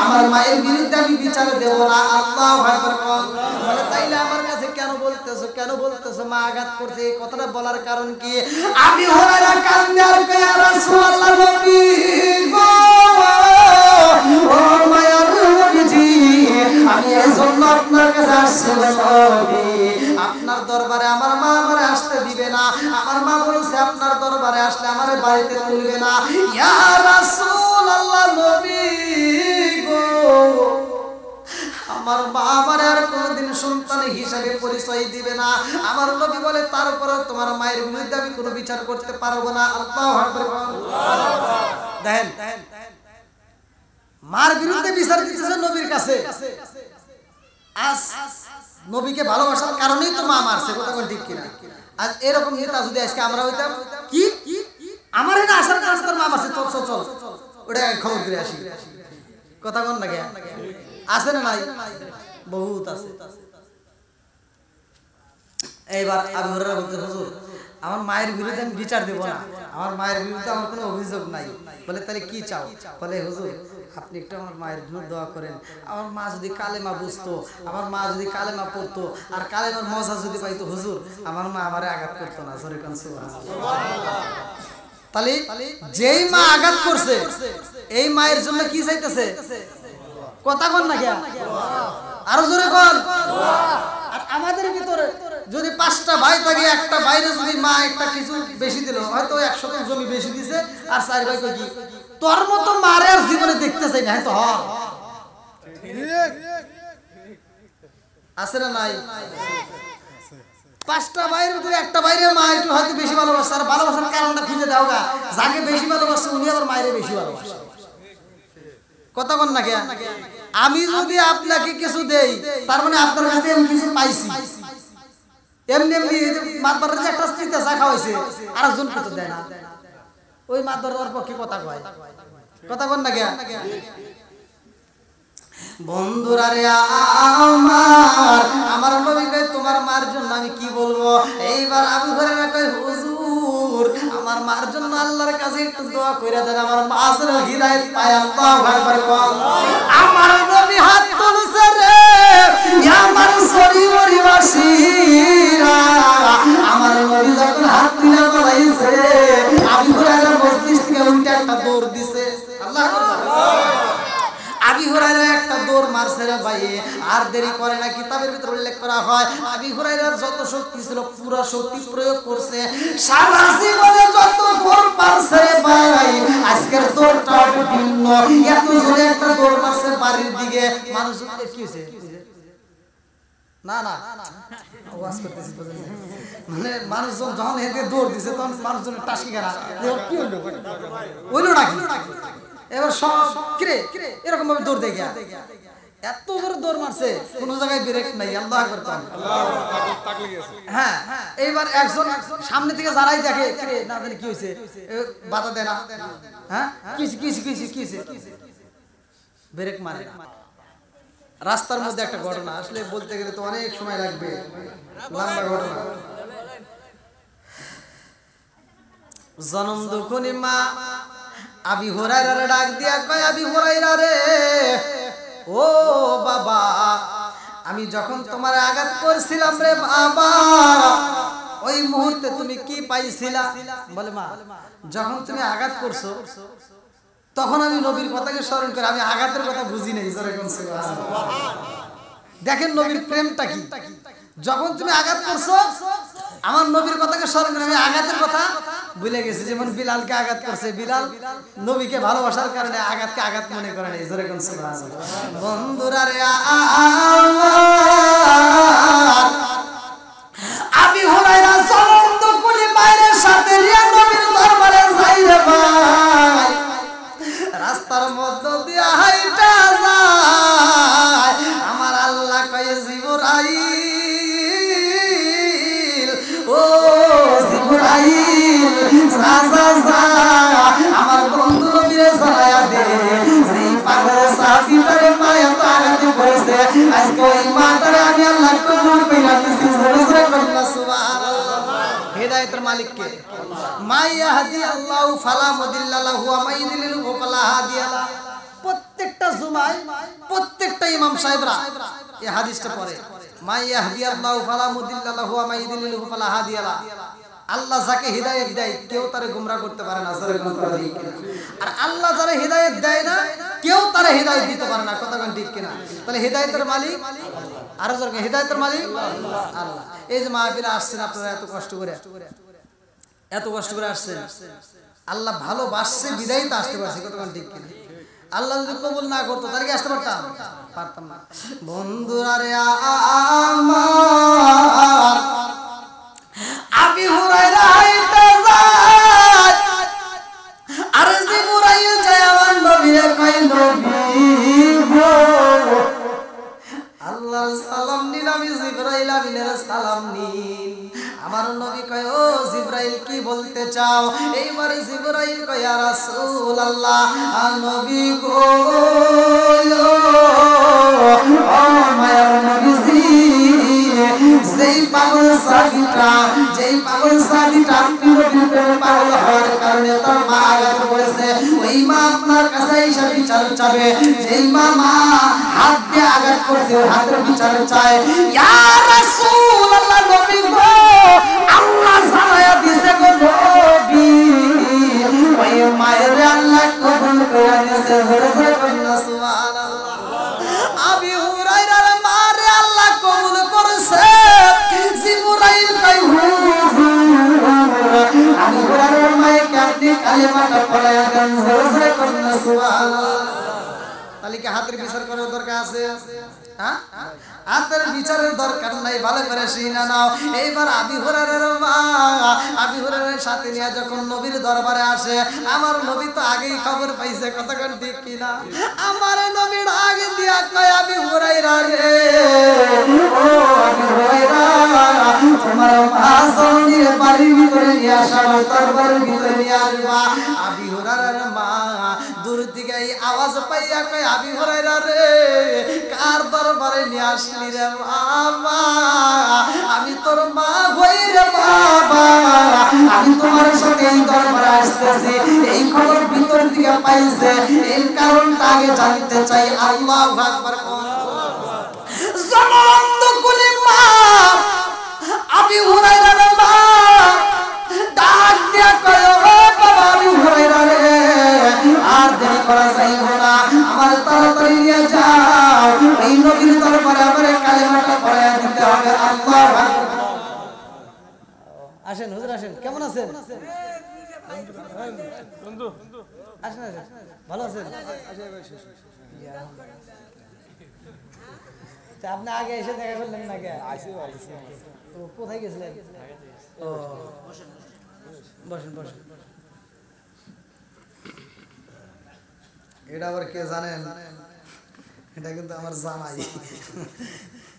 আমার মায়ের বিরুদ্ধে আমি বিচার দেব না আল্লাহু আকবার বলে তাইলে আমার কাছে কেন বলতেছো মা আঘাত করছে এই কথাটা বলার কারণ কি আমি হুরায়রা কান্দে আর কয় ইয়া রাসূলুল্লাহ নবী গো ও মায়ার নবীজি আমি এজন্য আপনার কাছে আসছি নবী আপনার দরবারে আমার মা আমারে আসতে দিবে না আমার মা বলছে আপনার দরবারে আসলে আমারে বাড়িতে তুলবে না ইয়া রাসূলুল্লাহ নবী গো আমার মা আমার আর কোনদিন সন্তান হিসেবে পরিচয় দিবে না আমার নবী বলে তারপরে তোমার মায়ের বিরুদ্ধে আমি কোনো বিচার করতে পারবো না আল্লাহু আকবার দেখেন মার বিরুদ্ধে বিচার দিতেছে নবীর কাছে আজ নবীকে ভালোবাসার কারণেই তো মা মারছে কথা কোন ঠিক কিনা আজ এরকম নেতা যদি আজকে আমরা হইতাম কি আমারই না আসার কারণে তোর মা মারছে চল ওটা খবর করে আসি কথা কোন লাগে আছে না নাই বহুত আছে এইবার আবু হুরায়রা বলতে হুজুর আমার মায়ের বিরুদ্ধে আমি বিচার দেব না, আমার মায়ের বিরুদ্ধে আমার কোনো অভিযোগ নাই। বলে তাহলে কি চাও? বলে হুজুর আপনি একটু আমার মায়ের জন্য দোয়া করেন, আমার মা যদি কালেমা বুঝতো, আমার মা যদি কালেমা পড়তো আর কালেমার মজা যদি পাইতো হুজুর, আমার মা আমারে আঘাত করতো না। জোরে কোন সুবহানাল্লাহ। তাহলে যেই মা আঘাত করছে এই মায়ের জন্য কি চাইতেছে? কথা কোন না কেন? আরো জোরে কোন। আর আমাদের ভিতরে যদি 5টা ভাই থাকে, একটা বাইরে যদি মা একটা কিছু বেশি দিল, হয়তো 100 জমি বেশি দিছে, আর 4 ভাই কই কি তোর মতো মারে আর জীবনে দেখতে চাই না। হ্যাঁ তো আছে না নাই? 5টা ভাইয়ের ভিতরে একটা বাইরে মা একটু হয়তো বেশি ভালোবাসে, আর ভালোবাসার কারণটা খুঁজে দাও গা, যাকে বেশি ভালোবাসে উনি আবার মায়ের বেশি ভালোবাসে। কথা কোন না কেন? আমি যদি আপনাকে কিছু দেই তার মানে আপনার কাছে আমি কিছু পাইছি। এমনি এমনি মাতবারের যে একটা স্ত্রীতে চা খাওয়াইছে আরেকজন কিছু দেয় না, ওই মাতবারের পক্ষে কথা কয়। কথা কোন না কেন? বন্ধুরা রে আমার নবী কয় তোমার মার জন্য আমি কি বলবো? এইবার আবু হুরায়রা কয় হুজুর আমার মার জন্য আল্লাহর কাছে একটু দোয়া কইরা দেন, আমার মা যেন হিদায়াত পায়। আল্লাহু আকবার কোন। আমার নবী হাত তুলছে রে, আমার শরীরবাসীরা, আমার নবী যখন হাত তুলে বলাইছে আবু হুরায়রা মজলিস থেকে উঠে একটা দৌড় দিছে। আল্লাহু আকবার। আবু হুরায়রা একটা দৌড় মারছে রে ভাই, আর দেরি করে না। কিতাবের ভিতরে উল্লেখ করা হয় আবু হুরায়রার যত শক্তি ছিল পুরো শক্তি প্রয়োগ করছে, সারা জীবনে যত দৌড় মারছে রে ভাই, আজকের দৌড়টা ভিন্ন। এত জোরে একটা দৌড় মারছে বাড়ির দিকে, মানুষ কি হইছে না না আওয়াজ করতেছি মানে মানুষজন যখন এদিকে দৌড় দিছে তখন মানুষজনের টাসকি গানা কি হলো ওইলো নাকি? এবার সব কিরে এরকম ভাবে দৌড় দেখে এত জোরে দৌড় মারছে, কোন জায়গায় ব্রেক নাই। আল্লাহু আকবার। হ্যাঁ এইবার একজন সামনে থেকে যারাই দেখে কিরে না জানি কি হয়েছে, বাধা দেয় না। হ্যাঁ কি ব্রেক মারে। রাস্তার মধ্যে একটা ঘটনা, আসলে বলতে গেলে তো অনেক সময় লাগবে, লম্বা ঘটনা। জনম দুঃখনী মা আবু হুরায়রা ডাক দিয়া কয় আবু হুরায়রা রে, ও বাবা আমি যখন তোমার আঘাত করছিলাম রে বাবা, ওই মুহূর্তে তুমি কি পাইছিলা? বলে মা যখন তুমি আঘাত করছো তখন আমি নবীর কথাকে স্মরণ করে আমি আঘাতের কথা বুঝি নাই। দেখেন নবীর প্রেমটা কি। যখন তুমি আঘাত করছো আমার নবীর কথাকে স্মরণ করে আমি আঘাতের কথা ভুলে গেছি। যেমন বিলালকে আঘাত করছে, বিলাল নবীকে ভালোবাসার কারণে আঘাতকে আঘাত মনে করে নাই। জোরে কোন সুবহানাল্লাহ। বন্ধুরা রে আবু হুরায়রা চলন্ত করে বাইরের সাথে রিয়া নবীর দরবারে যাই রে ভাই, রাস্তার মধ্য দিয়ে হাইটা যায়, আমার আল্লাহ কয় জিবরাইল, ও জিবরাইল আমার বন্ধু নবীরে জানায়া দে যেই পাগল সাফিটারে মায়া তাগাতে করেছে আজকে ওই মাটারে আমি আল্লাহ কবুল কইরা দিছি। সুবহানাল্লাহ। হিদায়াতের মালিক কে? মা ইয়াহদি আল্লাহু ফালা মুদিল্লা লাহু ওয়া মা ইউদ্লিলহু ফালা হাদিয়া লাহু। প্রত্যেকটা জুমায় প্রত্যেকটা ইমাম সাহেবরা এই হাদিসটা পড়ে, মা ইয়াহদি আল্লাহু ফালা মুদিল্লা লাহু ওয়া মা ইউদ্লিলহু ফালা হাদিয়া লাহু। আল্লাহ যাকে হিদায়াত দেয় কেউ তারে গোমরাহ করতে পারে না। আর আল্লাহ যারা হিদায়াত দেয় না কেউ তারে হিদায়াত দিতে পারে না। কথা কোন ঠিক কিনা? তাহলে হিদায়াতের মালিক আরো জোরে হিদায়াতের মালিক আল্লাহ। এই যে মাহফিলে আসছেন আপনারা এত কষ্ট করে আসছেন, আল্লাহ ভালোবাসছে বিদায় তো আসতে পারছি। কথা কোন ঠিক কিনা? আল্লাহ যদি কবুল না করতো তাহলে কি আসতে পারতাম না। বন্ধুরা রে আমার আবু হুরায়রা হাইটা যায়, আর জিবরাইল যায় আমার নবীরে কয় নবী গো আল্লাহর সালাম নিন, আমি জিবরাইল আমিনের সালাম নিন। আমার নবী কয় ও জিবরাইল কি বলতে চাও? এইবার জিবরাইল কয় ইয়া রাসূলুল্লাহ নবী গো ও মায়ার নবীজি, যেই পাগল সাকিটা যে যেই পাগল সাহাবীটা আপনি নবীর প্রেমে পাগল হওয়ার কারণে তার মা আঘাত করেছে, ওই মা আপনার কাছে এসে বিচার চাবে। যেই মা হাত দিয়ে আঘাত করছে ওই হাতের বিচার চায়। ইয়া রাসূলুল্লাহ, নবী গো, আল্লাহ জানায়া দিছে গো নবী, ওই মায়ের আল্লাহ কবুল করে নিয়েছে। সুবহানাল্লাহ। আবি হুরায়রার মারে আল্লাহ কবুল করেছে। জিবরাইল কই আবি হুরায়রার মায়ে আপনি কালেমাটা পড়ায়া দেন। সুবহানাল্লাহ। তাহলে কি হাতের বিচার করার দরকার আছে? হ্যাঁ, হাতের বিচারের দরকার নাই, ভালো করে শুনে নাও। এইবার আবি হুরায়রার মা আবি হুরায়রার সাথে নিয়ে যখন নবীর দরবারে আসে, আমার নবী তো আগেই খবর পাইছে, কতক্ষণ ঠিক কিনা? আমার নবীর আগে দিয়া কয়, আবি হুরায়রা রে, ও আবি হুরায়রা, তোমার মা সৌদির বাড়ির ভিতরে নিয়ে আসা, দরবারের ভিতরে নিয়ে আসবা। আবি হুরায়রার মা দূর থেকে এই আওয়াজ পাইয়া কয়, আবি হুরায়রা রে, কার দরবারে নিয়ে আসলি রে বাবা? আমি তোর মা হই রে বাবা, আমি তোমার সাথে এই দরবারে আসতেছি, এই খবর ভিতর থেকে পাইছে, এই কারণটা আগে জানতে চাই। আল্লাহু আকবার। জনন্দ কুলি মা আবি হুরায়রার মা ডাক দিয়া কয়, ও বাবা আবি হুরায়রা রে, আর দেরি করা যাইবে না, আমার তাড়াতাড়ি নিয়ে যাও, এই নবীর দরবারে আমার কালেমাটা পড়ায়া দিতে হবে। আল্লাহু আকবার। আসেন হুজুর, আসেন। কেমন আছেন বন্ধু? আসেন আসেন, ভালো আছেন? আপনি আগে এসে দেখা করলেন না কে? কোথায় গেছিলেন? ও, বসেন বসেন। এটা আবার কে জানেন? এটা কিন্তু আমার জামাই।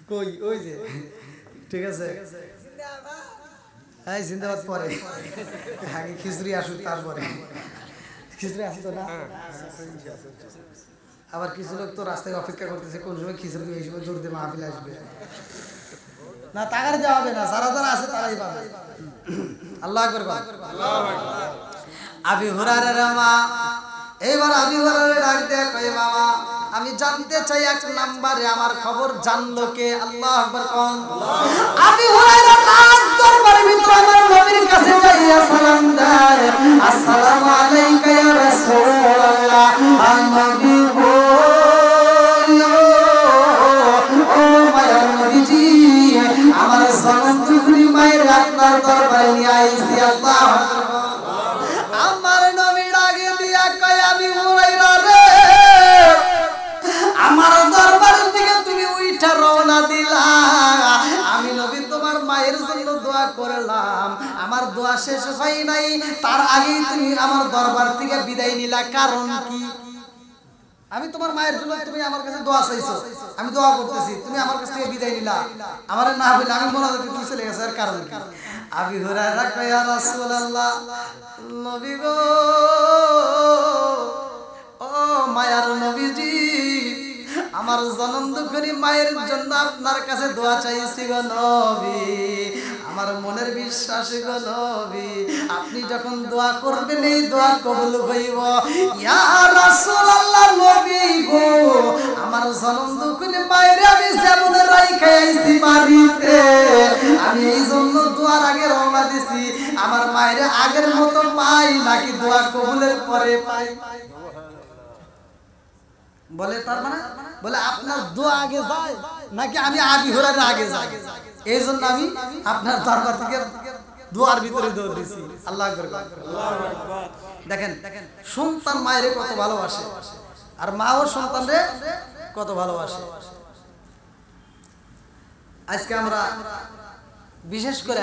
কই? ওই যে, ঠিক আছে, এই জিন্দাবাদ পরে, আগে খিচুড়ি আসুক, তারপরে খিচুড়ি আসতো না। আবার কিছু লোক তো রাস্তায় অপেক্ষা করতেছে কোন সময় খিচুড়ি, এই সময় জোর দিয়ে মাহফিল আসবে না, টাকার দেওয়া হবে না, যারা যারা আছে তারাই পাবে। আল্লাহু আকবার। আবি হুরায়রার মা এইবার আবি হুরায়রা ডাক দিয়ে কয়, বাবা আমি জানতে চাই এক নম্বরে আমার খবর জানলো কে? আল্লাহু আকবার কোন? আবি হুরায়রা নাচ দরবারের ভিতর আমার নবীর কাছে যাইয়া সালাম দেয়, আসসালামু আলাইকা ইয়া রাসূলুল্লাহ। নবী গো, ও মায়ার নবীজি, আমার জনম দুখরি মায়ের আপনার দরবারে নিয়ে আইছি। আল্লাহু আকবার। আমার নবী ডাকে দিয়া কয়, আবি হুরায়রা রে, আমার দরবার থেকে তুমি উইঠা রওনা দিলা, আমি নবী তোমার মায়ের জন্য দোয়া করলাম, আমার দোয়া শেষ হয় নাই, তার আগেই তুমি আমার দরবার থেকে বিদায় নিলা, কারণ কি? আমি তোমার মায়ের জন্য, তুমি আমার কাছে দোয়া চাইছো, আমি দোয়া করতেছি, তুমি আমার কাছ থেকে বিদায় নিলা, আমার না হইলে আমি মনে হচ্ছে তুমি চলে গেছো, এর কারণ কি? আবি হুরায়রা কয়, ইয়া রাসূলুল্লাহ, নবী গো, ও মায়ার নবীজি, আমার জনম দুঃখী মায়ের জন্য আপনার কাছে দোয়া চাইছি গো নবী, আমার মনের বিশ্বাস গো নবী, আপনি যখন দোয়া করবেন এই দোয়া কবুল হইব। ইয়া রাসূলুল্লাহ, নবী গো, আমার জনম দুঃখী মায়ের আমি যেমন রাইখা আইছি বাড়িতে, আমি এই জন্য দোয়ার আগে রওনা দিছি, আমার মায়ের আগের মতো পাই নাকি দোয়া কবুলের পরে পাই? বলে তার মানে বলে আপনার দোয়া আগে যায় নাকি আমি আবি হুরায়রা আগে যাই, এই জন্য আমি আপনার দরবার থেকে দোয়ার ভিতরে দৌড় দিছি। আল্লাহু আকবার। দেখেন সন্তান মায়ের কত ভালোবাসে, আর মাও সন্তানরে কত ভালোবাসে। আজকে আমরা বিশেষ করে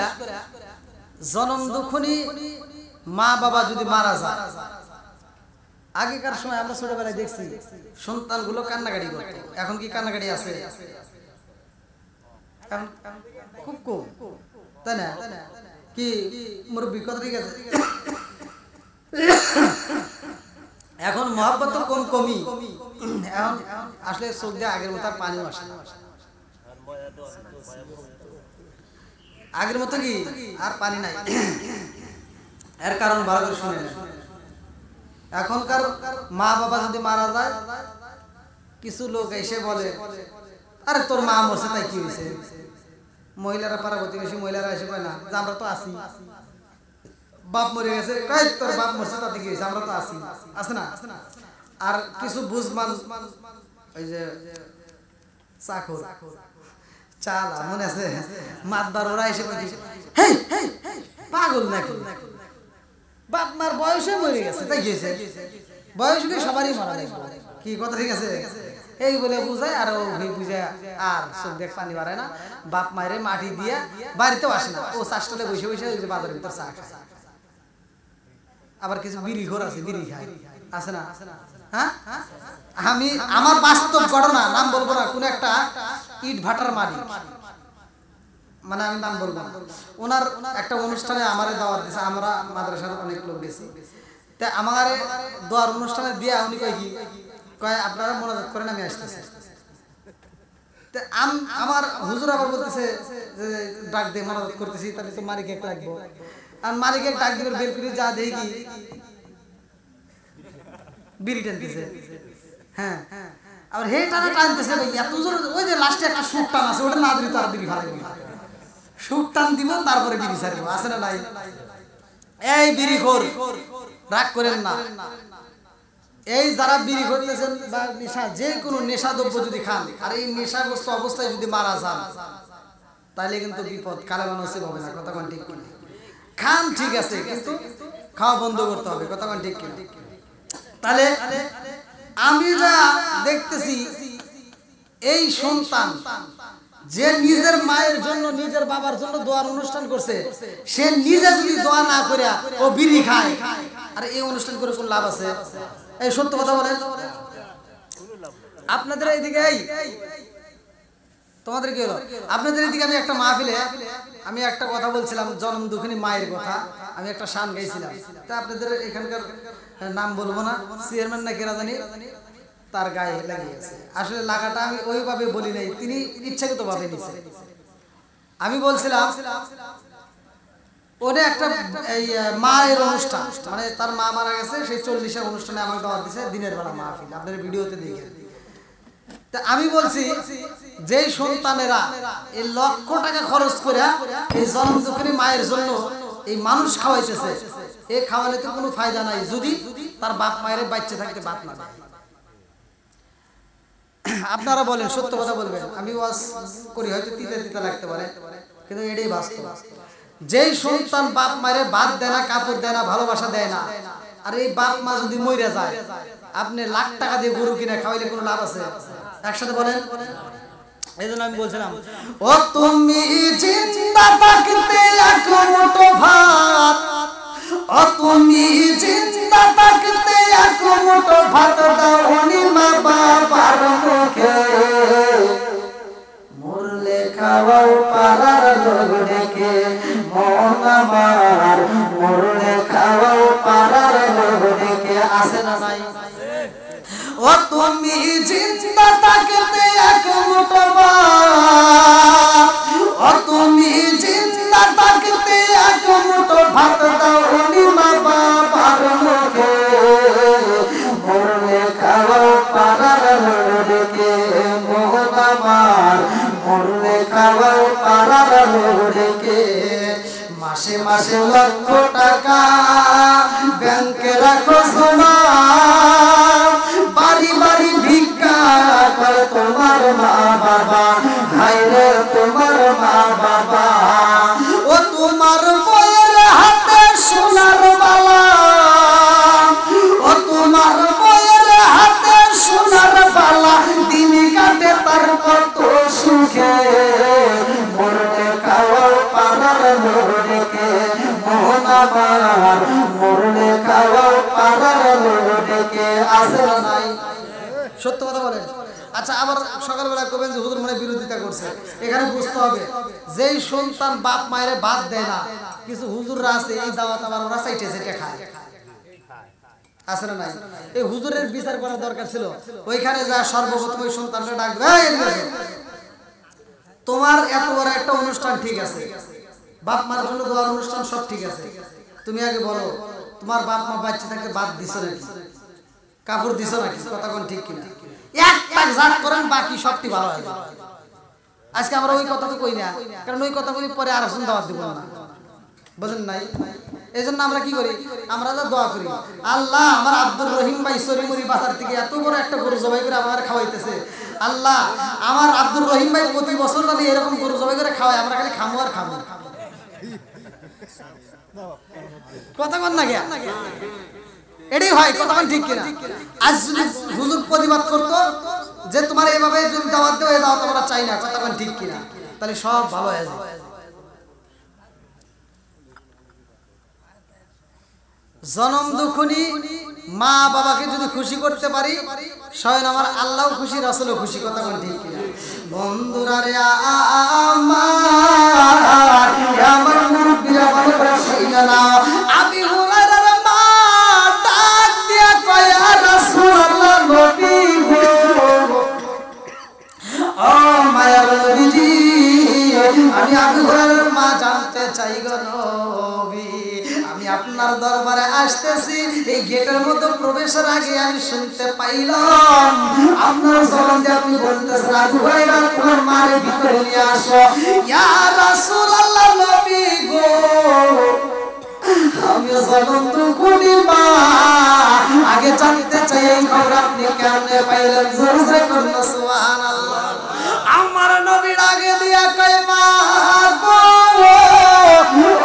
জনম দুঃখী মা বাবা যদি মারা যায়, আগেকার সময় আমরা ছোটবেলায় দেখছি সন্তানগুলো কান্নাকাটি করত, এখন কি কান্নাকাটি আছে? খুব কম, তাই না? কি মুরব্বি কথা ঠিক আছে, এখন মহব্বত তো কমই, এখন আসলে চোখ দিয়ে আগের মতো পানিও আসে না। আগের মতো কি আর পানি নাই। এর কারণ ভালো করে শুনে নেন। এখনকার মা বাবা যদি মারা যায়, কিছু লোক এসে বলে আরে তোর মা মরছে তাই কি হয়েছে। মহিলারা পাড়া প্রতিবেশী মহিলারা এসে কয় না যে আমরা তো আছি, বাপ মরে গেছে, কয় তোর বাপ মরছে তাতে কি হয়েছে, আমরা তো আছি, আছে না। আর কিছু বুঝমান ওই যে চাকর চালা মনে আছে মাতবার, ওরা এসে হেই পাগল নাকি, বাপ মার বয়সে মরে গেছে তাই কি হয়েছে, বয়স হলে সবারই মারা লাগবে, কি কথা ঠিক আছে। এই বলে বুঝায় আর বুঝায় আর চোখ দেখ পানি বাড়ায় না, বাপ মায়ের মাটি দিয়ে বাড়িতেও আসে না, ও চাষটালে বসে বসে ওই যে বাজারের ভিতর চা খায়। আবার কিছু বিড়ি ঘর আছে, বিড়ি খায়, আছে না। হ্যাঁ, আমি আমার বাস্তব ঘটনা, নাম বলবো না, কোন একটা ইট ভাটার মালিক, মানে আমি নাম বলবো না, ওনার একটা অনুষ্ঠানে আমারে দাওয়াত দিয়েছে, আমরা মাদ্রাসার অনেক লোক গেছি, তা আমার দোয়ার অনুষ্ঠানে দিয়ে উনি কয় কি কয় আপনারা মনোযোগ করেন আমি আসতেছি। আমার হুজুর আবার বলতেছে যে ডাক দিয়ে মনোযোগ করতেছি, তাহলে তো মালিক এক লাগবো, আর মালিক এক ডাক দিবে বের করে যা দেখি কি বিড়ি টানতেছে। হ্যাঁ, আবার হে টানা টানতেছে এত জোর, ওই যে লাস্টে একটা সুর টান আছে, ওটা না দিলে তো আর বিড়ি ভালো সুর টান দিব তারপরে বিড়ি ছাড়বো, আছে না নাই। এই বিড়ি খোর রাগ করেন না, এই যারা বিড়ি করতেছেন বা নেশা যে কোনো নেশাদ্রব্য যদি খান আর এই নেশাগ্রস্ত অবস্থায় যদি মারা যান তাহলে কিন্তু বিপদ, কালেমা নসিব হবে না, কথা কোন ঠিক কিনা। খান ঠিক আছে কিন্তু খাওয়া বন্ধ করতে হবে, কথা কোন ঠিক কিনা। তাহলে আমি যা দেখতেছি এই সন্তান যে নিজের মায়ের জন্য নিজের বাবার জন্য দোয়ার অনুষ্ঠান করছে, সে নিজে যদি দোয়া না করে ও বিড়ি খায়, আর এই অনুষ্ঠান করে কোন লাভ আছে? এই সত্য কথা বলেন। আপনাদের এইদিকে তোমাদের কি হলো, আপনাদের এইদিকে আমি একটা মাহফিলে আমি একটা কথা বলছিলাম, জন্ম দুঃখিনী মায়ের কথা, আমি একটা শান গাইছিলাম। তা আপনাদের এখানকার নাম বলবো না, চেয়ারম্যান না কেরা জানি তার গায়ে লাগিয়েছে। আসলে লাগাটা আমি ওইভাবে বলি নাই, তিনি ইচ্ছাকৃত ভাবে নিছে। আমি বলছিলাম ওটা একটা এই মায়ের অনুষ্ঠান, মানে তার মা মারা গেছে, সেই 40-এর অনুষ্ঠানে আমাকে দাওয়াত দিয়েছে, দিনের বেলা মাহফিল, আপনারা ভিডিওতে দেখেন। তা আমি বলছি যে সন্তানেরা এই লক্ষ টাকা খরচ করে এই জন্ম দুঃখিনী মায়ের জন্য এই মানুষ খাওয়াইতেছে, এই খাওয়ালে তো কোনো ফায়দা নাই যদি তার বাপ মায়ের বাচ্চা থাকতে বাদ না দেয়। আপনারা বলেন, সত্য কথা বলবেন, আমি ওয়াজ করি হয়তো তিতা তিতা লাগতে পারে, কিন্তু এটাই বাস্তব। যেই সন্তান বাপ মায়ের বাদ দেয় না, কাপড় দেয় না, ভালোবাসা দেয় না, আর এই বাপ মা যদি মরে যায়, আপনি লাখ টাকা দিয়ে গরু কিনে খাওয়াইলে কোনো লাভ আছে? একসাথে বলেন। এই জন্য আমি বলছিলাম, ও তুমি জিন্দা থাকতে এক মুঠো ভাত, ও তুমি জিন্দা থাকতে এক মুঠো ভাত দাও নি মা বাবার মুখে, মরলে খাওয়াও পাড়ার লোক ডেকে, মন আমার মরলে খাওয়াও পাড়ার লোক ডেকে, আছে না নাই? ও তুমি জিন্দা থাকতে এক মুঠো ভাত, ও তুমি জিন্দা থাকতে এক মুঠো ভাত দাও নি মা বাবার মুখে, মরলে খাওয়াও পাড়ার লোক ডেকে, মোহন আমার মরলে খাওয়াও পাড়ার লোক ডেকে। মাসে মাসে লক্ষ টাকা ব্যাংকে রাখো সোনা, বাড়ি বাড়ি ভিক্ষা করে তোমার মা বাবা, হায়রে তোমার মা বাবা। ও তোমার বউয়ের হাতে সোনার বালা, ও তোমার বউয়ের হাতে সোনার বালা, দিন কাটে তার কত সুখে, মরলে খাওয়াও পাড়ার লোক ডেকে, মোহন আমার মরলে খাওয়াও পাড়ার লোক ডেকে, আছে না নাই? সত্য কথা বলেন। আচ্ছা, আবার সকালবেলা কবেন যে হুজুর মানে বিরোধিতা করছে, এখানে বুঝতে হবে যেই সন্তান বাপ মায়ের বাদ দেয় না, কিছু হুজুররা আছে এই দাওয়াত আবার ওরা চাইতে চাইতে খায়, আছে না নাই? এই হুজুরের বিচার করা দরকার ছিল, ওইখানে যা সর্বপ্রথম ওই সন্তানটা ডাকবে, তোমার এত বড় একটা অনুষ্ঠান ঠিক আছে, বাপ মার জন্য দোয়ার অনুষ্ঠান সব ঠিক আছে, তুমি আগে বলো তোমার বাপ মা বাচ্চা থাকতে বাদ দিছো নাকি, কাপড় দিছো নাকি, কথা কোন ঠিক কিনা? একটা জাত করেন বাকি সবটি ভালো হয়। আজকে আমরা ওই কথা তো কই না, কারণ ওই কথা বলি পরে আর আসুন দাওয়াত দিব না, বুঝেন নাই? এই জন্য আমরা কি করি, আমরা যা দোয়া করি, আল্লাহ আমার আব্দুর রহিম ভাই সরিমুরি বাজার থেকে এত বড় একটা গরু জবাই করে আমার খাওয়াইতেছে, আল্লাহ আমার আব্দুর রহিম ভাই প্রতি বছর যদি এরকম গরু জবাই করে খাওয়ায়, আমরা খালি খামো আর খামো। কথা কন না গিয়া এটাই হয়, কথা কন ঠিক কিনা? আজ যদি হুজুর প্রতিবাদ করতো যে তোমার এইভাবে যদি দাওয়াত দেও, এই দাওয়াত আমরা চাই না, কথা কন ঠিক কিনা? তাহলে সব ভালো হয়ে যায়। জনম দুঃখনী মা বাবাকে যদি খুশি করতে পারি, স্বয়ং আমার আল্লাহ খুশি, রাসূলও খুশি, কথা কোন ঠিক কিনা? বন্ধুরা রে আমার মুরব্বিরা ভালো করে শুনে নাও, আবি হুরায়রার মা ডাক দিয়া কয় ইয়া রাসূলুল্লাহ, নবী গো, ও মায়ার নবীজি, আমি আবি হুরায়রার মা জানতে চাই গো নবী, আমি আপনার দরবারে আসতেছি, এই গেটের মধ্যে প্রবেশের আগে আমি শুনতে পাইলাম আপনার জবানে আপনি বলতেছেন আবু হুরায়রা তোমার মার ভিতরে নিয়ে আসো। ইয়া রাসূলুল্লাহ, নবী গো, আমি জগন্ত কোনি মা আগে জানতে চাই এই খবর আপনি কেমনে পাইলেন? জোরে করুন সুবহানাল্লাহ। আমার নবীর আগে দিয়া কয় মা গো,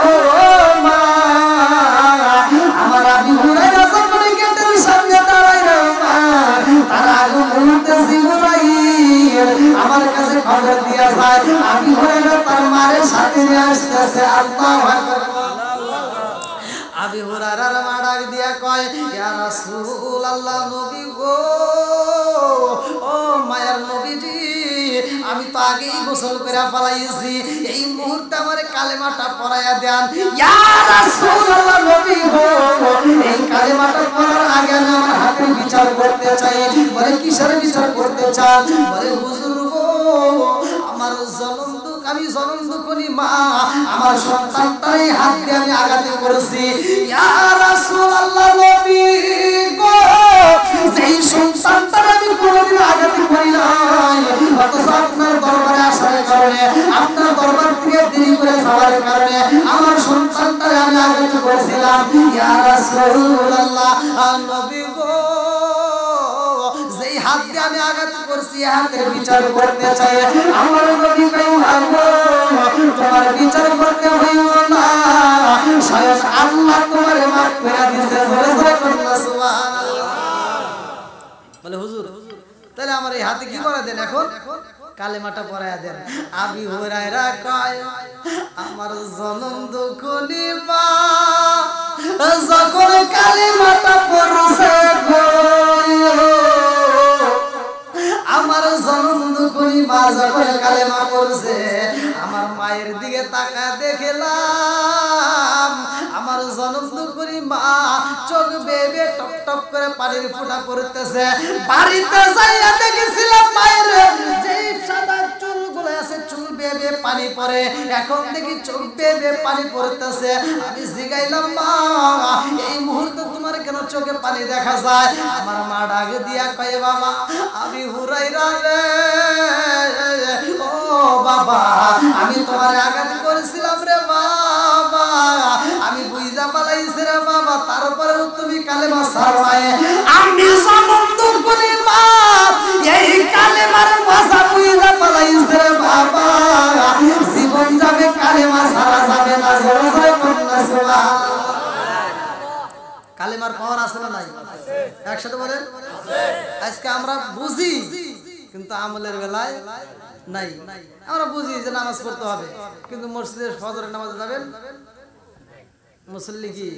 ও মা, আমার আবু হুরায়রা যখন গেটের সামনে দাঁড়ায় রে মা, তার আগে মুহূর্তে জিবরাইল আমার কাছে খবর দিয়া যায় আবু হুরায়রা তার মায়ের সাথে নিয়ে আসতেছে। আল্লাহু আকবার। আবু হুরায়রার মা ডাক দিয়া কয় ইয়া রাসূলুল্লাহ, নবী গো, ও মায়ার নবীজি, আমি তো আগেই গোসল করে ফলাইছি, এই মুহূর্তে আমার কালেমাটা পড়াইয়া দেন। ইয়া রাসূলুল্লাহ, নবী গো, এই কালেমাটা পড়ার আগে আমি আমার হাতের বিচার করতে চাই। বলে কিসের বিচার করতে চান? বলে হুজুর গো, আমার আমি জনম দুঃখনী মা, আমার সন্তানটাই হাত দিয়ে আমি আঘাতে করেছি। ইয়া রাসূলুল্লাহ, নবী গো, যেই সন্তানটার আমি কোনোদিন আঘাতে করি নাই, অথচ আপনার দরবারে আসার কারণে, আপনার দরবার থেকে দেরি করে যাওয়ার কারণে আমার সন্তানটারে আমি আঘাত করেছিলাম। ইয়া রাসূলুল্লাহ, নবী গো, যেই হাত দিয়ে আমি আঘাত করছি, হাতের বিচার করতে চাই। আমার নবী কইও তোমার বিচার করতে হইব না, স্বয়ং আল্লাহ তোমার মাফ করে দিয়েছে। জোরে জোরে করুন সুবহানাল্লাহ। বলে হুজুর, তাহলে আমার এই হাতে কি করে দেন? এখন কালেমাটা পড়ায়া দেন। আবু হুরায়রা কয় আমার জনম দুঃখনী মা যখন কালেমাটা পড়ছে গো, আমার জনম দুঃখনী মা যখন কালেমা পড়ছে, আমার মায়ের দিকে তাকা দেখলাম আমার জনম দুঃখনী মা চোখ বেয়ে টপ টপ করে পানির ফোঁটা পড়তেছে। বাড়িতে যাইয়া দেখেছিলাম মায়ের যেই সাদা চুলগুলো আছে, চুল বেয়ে পানি পড়ে, এখন দেখি চোখ বেয়ে পানি পড়তেছে। আমি জিগাইলাম মা, এই মুহূর্তে তোমার কেন চোখে পানি দেখা যায়? আমার মা ডাক দিয়া কয় বাবা, আবু হুরায়রা রে, ও বাবা, আমি তোমার আঘাত করেছিলাম রে বাবা, আমি বুঝা পালাইছি রে বাবা, তারপরেও তুমি কালেমা ছাড়ায়। আমি জনম দুঃখনী মা, এই কালেমার ভাষা বুঝা পালাইছি রে বাবা, জীবন যাবে কালেমা ছাড়া যাবে না। জোরে জোরে করুন সুবহানাল্লাহ। কালেমার পাওয়ার আছে না নাই? একসাথে বলেন। আজকে আমরা বুঝি কিন্তু আমলের বেলায় নাই। আমরা বুঝি যে নামাজ পড়তে হবে, কিন্তু মসজিদের ফজরের নামাজে যাবেন মুসল্লি কি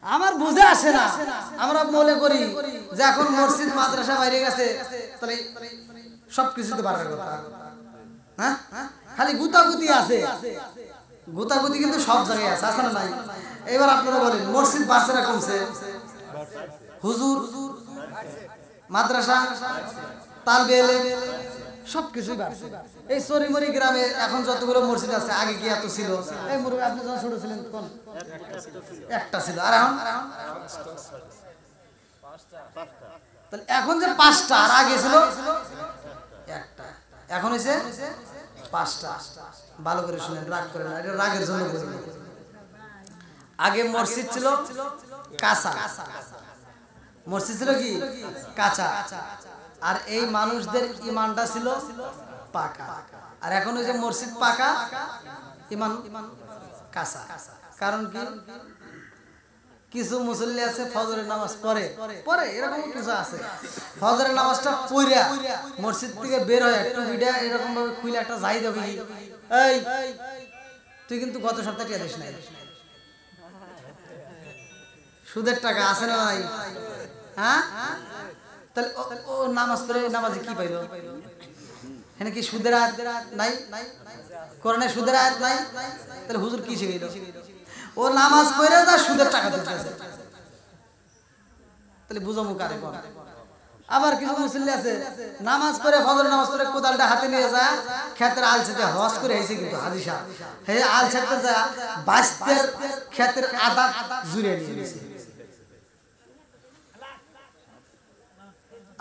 আমার বুঝে আসে না। আমরা মনে করি যে এখন মসজিদ মাদ্রাসা বাইরে গেছে, তাহলে সবকিছুতে পারার কথা। হ্যাঁ, খালি গুতাগুতি আছে, গুতাগুতি কিন্তু সব জায়গায় আছে, আছে না নাই? এবার আপনারা বলেন মসজিদ বাড়ছে না কমছে? হুজুর, মাদ্রাসা, তালবে ইলম, সবকিছুই বাড়ছে। এই চরিমরি গ্রামে এখন যতগুলো মসজিদ আছে আগে কি এত ছিল? এই মুরব্বি আপনি যখন ছোট ছিলেন কোন একটা ছিল, আর এখন তাহলে এখন যে 5টা আর আগে ছিল একটা, এখন হয়েছে 5টা। ভালো করে শুনেন, রাগ করেন না, এটা রাগের জন্য বলি। আগে মসজিদ ছিল কাঁচা, মসজিদ ছিল কি কাঁচা, আর এই মানুষদের ইমানটা ছিল পাকা। আর এখন ওই যে মসজিদ পাকা, ইমান কাঁচা। কারণ কি? কিছু মুসল্লি আছে ফজরের নামাজ পড়ে পড়ে, এরকম কিছু আছে ফজরের নামাজটা পড়িয়া মসজিদ থেকে বের হয়ে একটু ভিডিও এরকম ভাবে খুলে একটা যাই দেবে, এই তুই কিন্তু গত সপ্তাহে টিয়া দিস নাই, সুদের টাকা আছে না নাই? হ্যাঁ, তাহলে ও নামাজ পড়ে নামাজে কি পাইল? হ্যাঁ কি সুদের আয়াত নাই? কোরআনে সুদের আয়াত নাই? তাহলে হুজুর কি শিখাইল? ও নামাজ পড়ে যা সুদের টাকা দিতেছে, তাহলে বুঝো মুখ আরে কোন। আবার কিছু মুসল্লি আছে নামাজ পড়ে ফজর নামাজ পড়ে কোদালটা হাতে নিয়ে যায় ক্ষেতের আল ছেটে হজ করে আইছে, কিন্তু হাজি সাহেব হে আল ছেটে যায় বাস্তের ক্ষেতের আদা জুড়ে নিয়ে নিছে,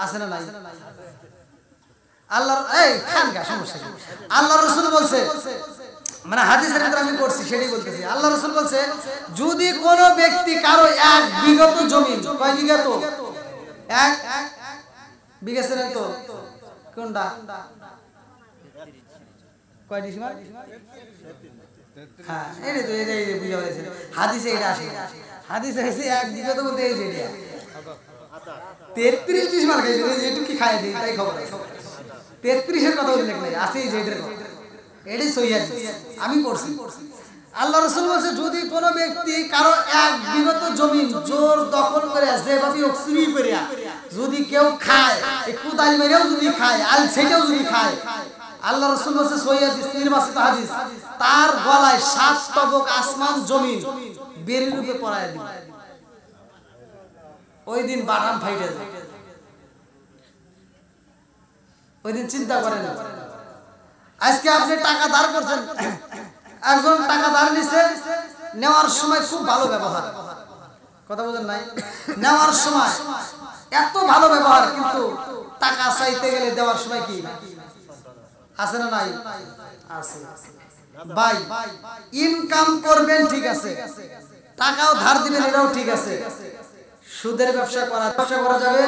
আছে না নাই? আল্লাহর এই খানকা সমস্যা কি? আল্লাহ রাসূল বলছে, মানে হাদিসের ভিতরে আমি পড়ছি সেটাই বলতেছি। আল্লাহ রাসূল বলছে, যদি কোনো ব্যক্তি কারো 1 বিঘত জমি, কয় বিঘা? তো 1 বিঘা ছিলেন তো কোনটা? কয় ডিসিমাল? হ্যাঁ, এই তো এই বুঝা হয়েছে হাদিসে এটা আসে। হাদিসে এসে 1 বিঘত বলতে এই যে 33 ডিসিমাল খাইছে, একটু কি খাই দেই তাই খবর। 33-এর কথা উল্লেখ নাই, আছে এই যে এটার কথা, এটাই সহিহ হাদিস আমি পড়ছি। আল্লাহ রাসূল বলেছে, যদি কোনো ব্যক্তি কারো 1 বিঘত জমি জোর দখল করে যেভাবে চুরি করে যদি কেউ খায়, কোদাল মেরেও যদি খায়, আল ছেটেও যদি খায়, আল্লাহ রাসূল বলেছে সহিহ হাদিস, নির্বাচিত হাদিস, তার গলায় 7 তবক আসমান জমিন বেরির রূপে পরায় দিবে। ওই দিন বাদাম ফাইটে যায়, ওই দিন চিন্তা করেন। আজকে আপনি টাকা ধার করছেন, একজন টাকা ধার নিছে, নেওয়ার সময় খুব ভালো ব্যবহার, কথা বলেন নাই? নেওয়ার সময় এত ভালো ব্যবহার, কিন্তু টাকা চাইতে গেলে দেওয়ার সময় কি আছে না নাই? আছে। ভাই ইনকাম করবেন ঠিক আছে, টাকাও ধার দিবেন এটাও ঠিক আছে, সুদের ব্যবসা করা যাবে?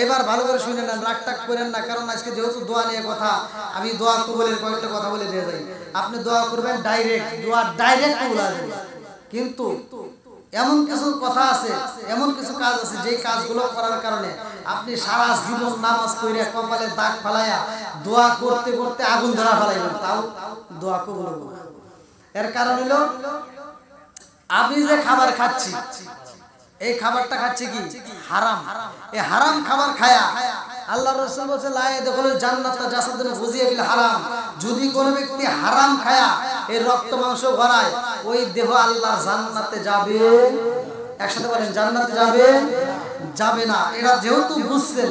এবার ভালো করে শুনে নেন, রাগ টাক করেন না, কারণ আজকে যেহেতু দোয়া নিয়ে কথা, আমি দোয়া কবুলের কয়েকটা কথা বলে দিয়ে যাই। আপনি দোয়া করবেন ডাইরেক্ট, দোয়া ডাইরেক্ট কবুল আসবে। কিন্তু এমন কিছু কথা আছে, এমন কিছু কাজ আছে, যেই কাজগুলো করার কারণে আপনি সারা জীবন নামাজ পড়ে কপালে দাগ ফালাইয়া দোয়া করতে করতে আগুন ধরা ফেলাইবেন, তাও দোয়া কবুল হবে না। এর কারণ হলো আমি যে খাবার খাচ্ছি, এই খাবারটা খাচ্ছি কি হারাম। এই হারাম খাবার খায়া আল্লাহর রাসূল বলেছে, লা ইয়াদখুলুল জান্নাতা জাসাদুন গুযিয়া বিল হারাম। যদি কোনো ব্যক্তি হারাম খায়া এই রক্ত মাংস গড়ায়, ওই দেহ আল্লাহর জান্নাতে যাবে? একসাথে বলেন, জান্নাতে যাবে? যাবে না। এরা যেহেতু বুঝছেন,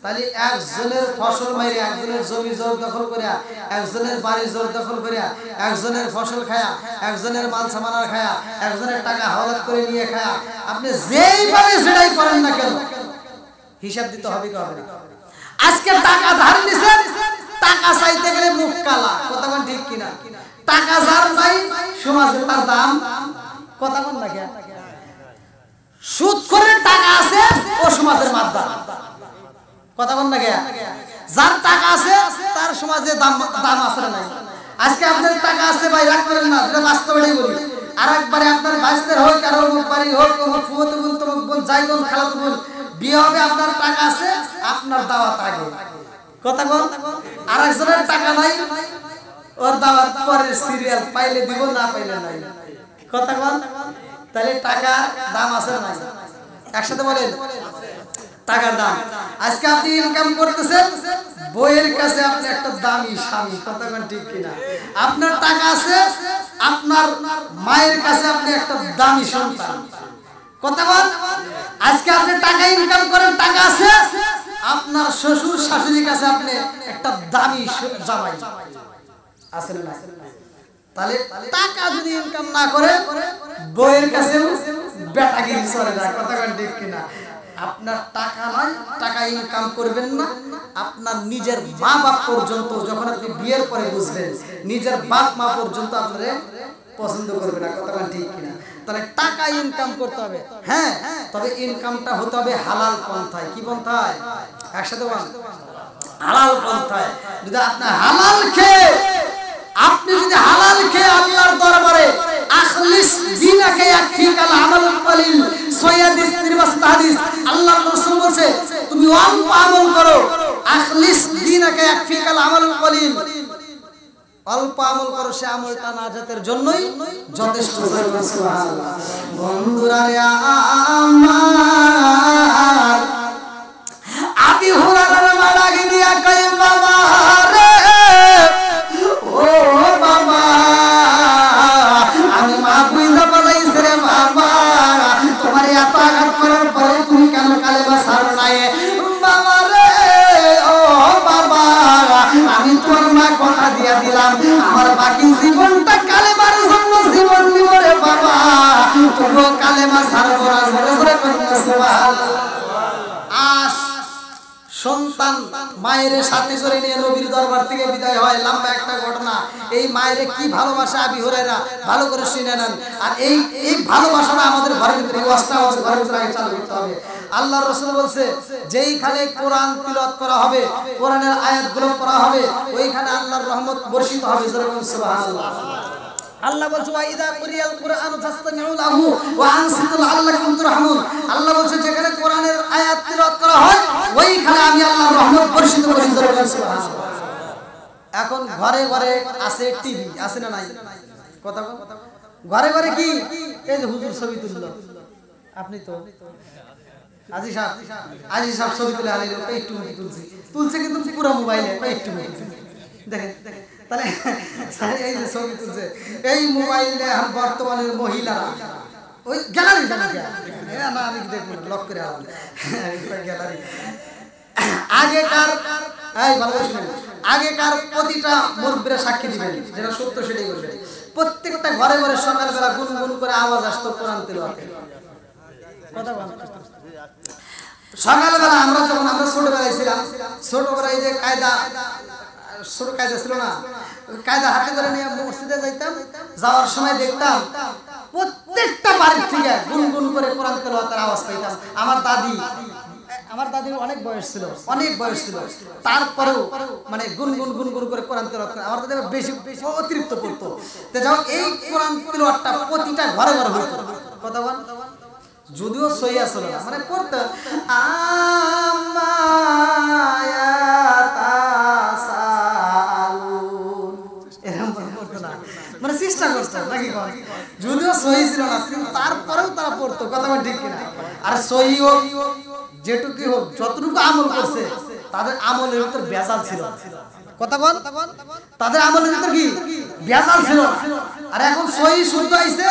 তাহলে একজনের ফসল মাইরে, একজনের জমি জোর দখল করিয়া, একজনের বাড়ি জোর দখল করিয়া, একজনের ফসল খায়া, একজনের মাল সামানার খায়া, একজনের টাকা হাওলাত করে নিয়ে খায়া, আপনি যেইভাবে সেটাই করেন না কেন, হিসাব দিতে হবে কি হবে না? আজকে টাকা ধার নিছেন, টাকা চাইতে গেলে মুখ কালা, কথা কোন ঠিক কিনা? টাকা যার নাই সমাজে তার দাম, কথা কোন না কেন? সুদ করে টাকা আছে ও সমাজের মাদ্দা, কথা কোন না কেন? যার টাকা আছে তার সমাজে দাম আছে না নাই? আজকে আপনার টাকা আছে ভাই, রাগ করেন না, এটা বাস্তবটাই বলি। আর একবারে আপনার বাইস্তের হোক, কারো বাড়ি হোক, ফুয়তো বোন, তমুক বোন, যাই বোন, খালাতো বোন বিয়ে হবে, আপনার টাকা আছে, আপনার দাওয়াত আগে, কথা কোন? আর একজনের টাকা নাই, ওর দাওয়াত পরের সিরিয়াল, পাইলে দিব, না পাইলে নাই, কথা কোন? তাহলে টাকার দাম আছে না? একসাথে বলেন, টাকার দাম। আজকে আপনি ইনকাম করতেছেন, বইয়ের কাছে আপনি একটা দামি স্বামী, কথা কোন ঠিক কিনা? আপনার টাকা আছে, আপনার মায়ের কাছে আপনি একটা দামি সন্তান, কথা বল। আজকে আপনি টাকা ইনকাম করেন, টাকা আছে, আপনার আপনার শ্বশুর শাশুড়ির কাছে আপনি একটা দামি জামাই আছেন না, তাহলে টাকা যদি ইনকাম না করে বউয়ের কাছে বেটাগিরি চলে না। কথা ঠিক কিনা? আপনার টাকা নয়, টাকা ইনকাম করবেন না, আপনার নিজের মা বাপ পর্যন্ত যখন আপনি বিয়ের পরে বুঝবেন নিজের বাপ মা পর্যন্ত আপনারে পছন্দ করবে না। কথা ঠিক কিনা? তাহলে টাকা ইনকাম করতে হবে, হ্যাঁ, তবে ইনকামটা হতে হবে হালাল পন্থায়। কি পন্থায়? একসাথে বলেন, হালাল পন্থায়। যদি আপনার হালাল খেয়ে আপনি যদি হালাল খেয়ে আল্লাহর দরবারে আখলিস দিনাকে ইয়াকফিকাল আমালুল কলিল, সহিহ হাদিস, আল্লাহর রাসূল বলেছে তুমি অল্প আমল করো, আখলিস দিনাকে ইয়াকফিকাল আমালুল কলিল, অল্প আমল করো, সে আমলটা নাজাতের জন্যই যথেষ্ট। সুবহানাল্লাহ। বন্ধুরা রে আমার, আবি হুরায়রা মারাগে দিয়া কই বাবা রে, ও বাবা আমি মা বুঝা বলাইছে রে বাবা, তোমার এত আঘাত করার পরে তুমি কেন কালেমা ছাড়ো নাই বাবা রে? ও বাবা আমি তোমার মা কথা দিয়া দিলাম আমার বাকি জীবনটা কালেমার জন্য জীবন দিব রে বাবা, তুমি কালেমা ছাড়বো না। জোরে জোরে কইনা সুবহানাল্লাহ। আজ সন্তান মায়ের সাথে করে নিয়ে নবীর দরবার থেকে বিদায় হয়, লম্বা একটা ঘটনা। এই মায়ের কি ভালোবাসা আবি হুরায়রা, ভালো করে শুনে নেন। আর এই ভালোবাসাটা আমাদের ঘরের ভিতরে, ঘরের ভিতরে আগে চালু করতে হবে। আল্লাহর রাসূল বলছে যেইখানে কোরআন তিলাওয়াত করা হবে, কোরআনের আয়াতগুলো পড়া হবে, ওইখানে আল্লাহর রহমত বর্ষিত হবে। সুবহানাল্লাহ। আল্লাহ বলছে ওয়া ইযা কুরিয়াল কুরআনু ফাসতামিউ লাহু ওয়া আনসিতু লাআল্লাকুম তুরহামুন। আল্লাহ বলছে যেখানে কোরআনের আয়াত তিলাওয়াত করা হয় ওইখানে আমি আল্লাহর রহমত বর্ষিত করি। সুবহানাল্লাহ। এখন ঘরে ঘরে আছে টিভি, আছে না নাই? কথা ঘরে ঘরে কি এই যে হুজুর ছবি তুললো, আপনি তো আজি সাহেব ছবি তুলে আনিল, একটু তুলছে কিন্তু পুরো মোবাইলে একটু দেখেন। তাহলে এই যে ছবি তুলছে এই মোবাইলে এখন বর্তমানের মহিলারা ওই গ্যালারি না আমি দেখবো লক করে গ্যালারি। আগেকার প্রতিটা মুরব্বীরা সাক্ষী দিবেন, যেটা সত্য সেটাই বলবেন। প্রত্যেকটা ঘরে ঘরে সকালবেলা গুনগুন করে আওয়াজ আসতো কোরআন তিলাওয়াতের। সকালবেলা আমরা ছোটবেলায় ছিলাম, ছোটবেলায় যে ছোট কায়দা ছিল না, কায়দা হাতে করে নিয়ে মসজিদে যাইতাম, যাওয়ার সময় দেখতাম প্রত্যেকটা বাড়ির থেকে গুনগুন করে কোরআন তিলাওয়াতের আওয়াজ পাইতাম। আমার দাদির অনেক বয়স ছিল, তারপরেও মানে গুনগুন করে কোরআন তিলাওয়াত করে। আমার দাদি বেশি অতিরিক্ত করতো। তো যাও এই কোরআন তিলাওয়াতটা প্রতিটা ঘরে ঘরে হইতো। কথা বল, যদিও সহিহ ছিল না, মানে পড়তো মানে চেষ্টা করতো নাকি, যদিও সহিহ ছিল না তারপরেও তারা পড়তো। কথা বল ঠিক কিনা? আর সহিহ হোক যেটুকু হোক, যতটুকু আমল করছে তাদের আমলের ভিতর ভেজাল ছিল। কথা বল, তাদের আমলের ভিতর কি ভেজাল ছিল। আর এখন সহিহ শুদ্ধ আইছে,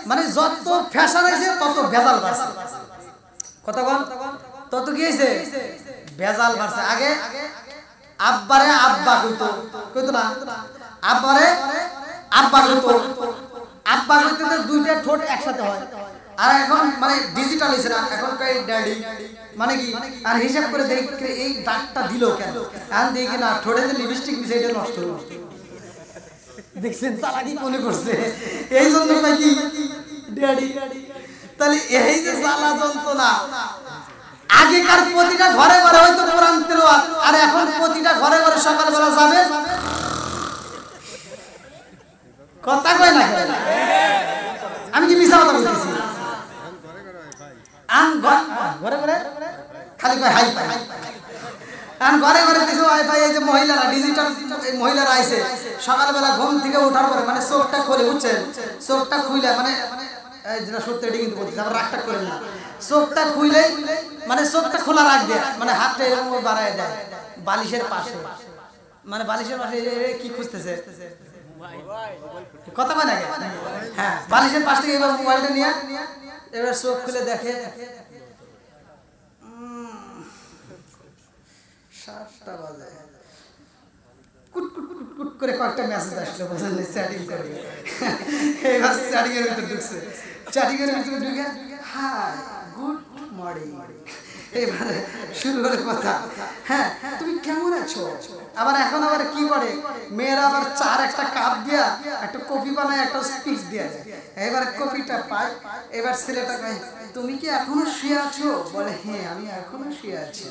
মানে যত ফ্যাশন আইছে তত ভেজাল বাড়ছে। কথা বল, তত কি হইছে? ভেজাল বাড়ছে। আগে আব্বারে আব্বা কইতো না, আব্বারে আব্বা কইতো, আব্বা কইতে দুইটা ঠোঁট একসাথে হয়। আর এখন মানে ডিজিটাল হইছে না, এখন কই ড্যাডি, মানে কি আর হিসাব করে দেখে এই দাগটা দিল কেন, আর দেখি না ঠোঁটে যে লিপস্টিক মিশে এটা নষ্ট হলো। দেখছেন চালাকি মনে করছে, এই জন্য কই কি ড্যাডি। তাহলে এই যে জ্বালা যন্ত্রণা, আগেকার প্রতিটা ঘরে ঘরে হয়তো কোরআন তিলাওয়াত, আর এখন প্রতিটা ঘরে ঘরে সকালবেলা যাবে। কথা কয় না, আমি কি মিছা কথা বলতেছি? ঘরে ঘরে খালি কয় হাই ফাই, ঘরে ঘরে কিছু ওয়াইফাই। এই যে মহিলারা ডিজিটাল মহিলারা আইছে, সকালবেলা ঘুম থেকে ওঠার পরে মানে চোখটা খুলে উঠছেন, চোখটা খুইলে মানে যেটা সত্যি এটি কিন্তু বলছি, আমরা রাগটা করেন না। চোখটা খুইলে মানে চোখটা খোলা রাখ দেয়, মানে হাতটা এরকম বাড়ায় দেয় বালিশের পাশে, মানে বালিশের পাশে কি খুঁজতেছে, কথা কয় না? হ্যাঁ, বালিশের পাশ থেকে এবার মোবাইলটা নিয়ে এবার চোখ খুলে দেখে 7টা বাজে কুট কুট কুট কুট করে কয়েকটা মেসেজ আসলো, বুঝলেন, চ্যাটিং করে। এবার চ্যাটিং এর ভিতরে ঢুকছে, চ্যাটিং এর ভিতরে ঢুকে হাই গুড মর্নিং, এবারে শুরু করে কথা, হ্যাঁ তুমি কেমন আছো। আবার এখন আবার কি করে মেয়েরা আবার চার একটা কাপ দিয়া একটা কফি বানায় একটা স্পিচ দিয়া যায়, এবার কফিটা পায়, এবার ছেলেটা কয় তুমি কি এখনো শুয়ে আছো, বলে হ্যাঁ আমি এখনো শুয়ে আছি।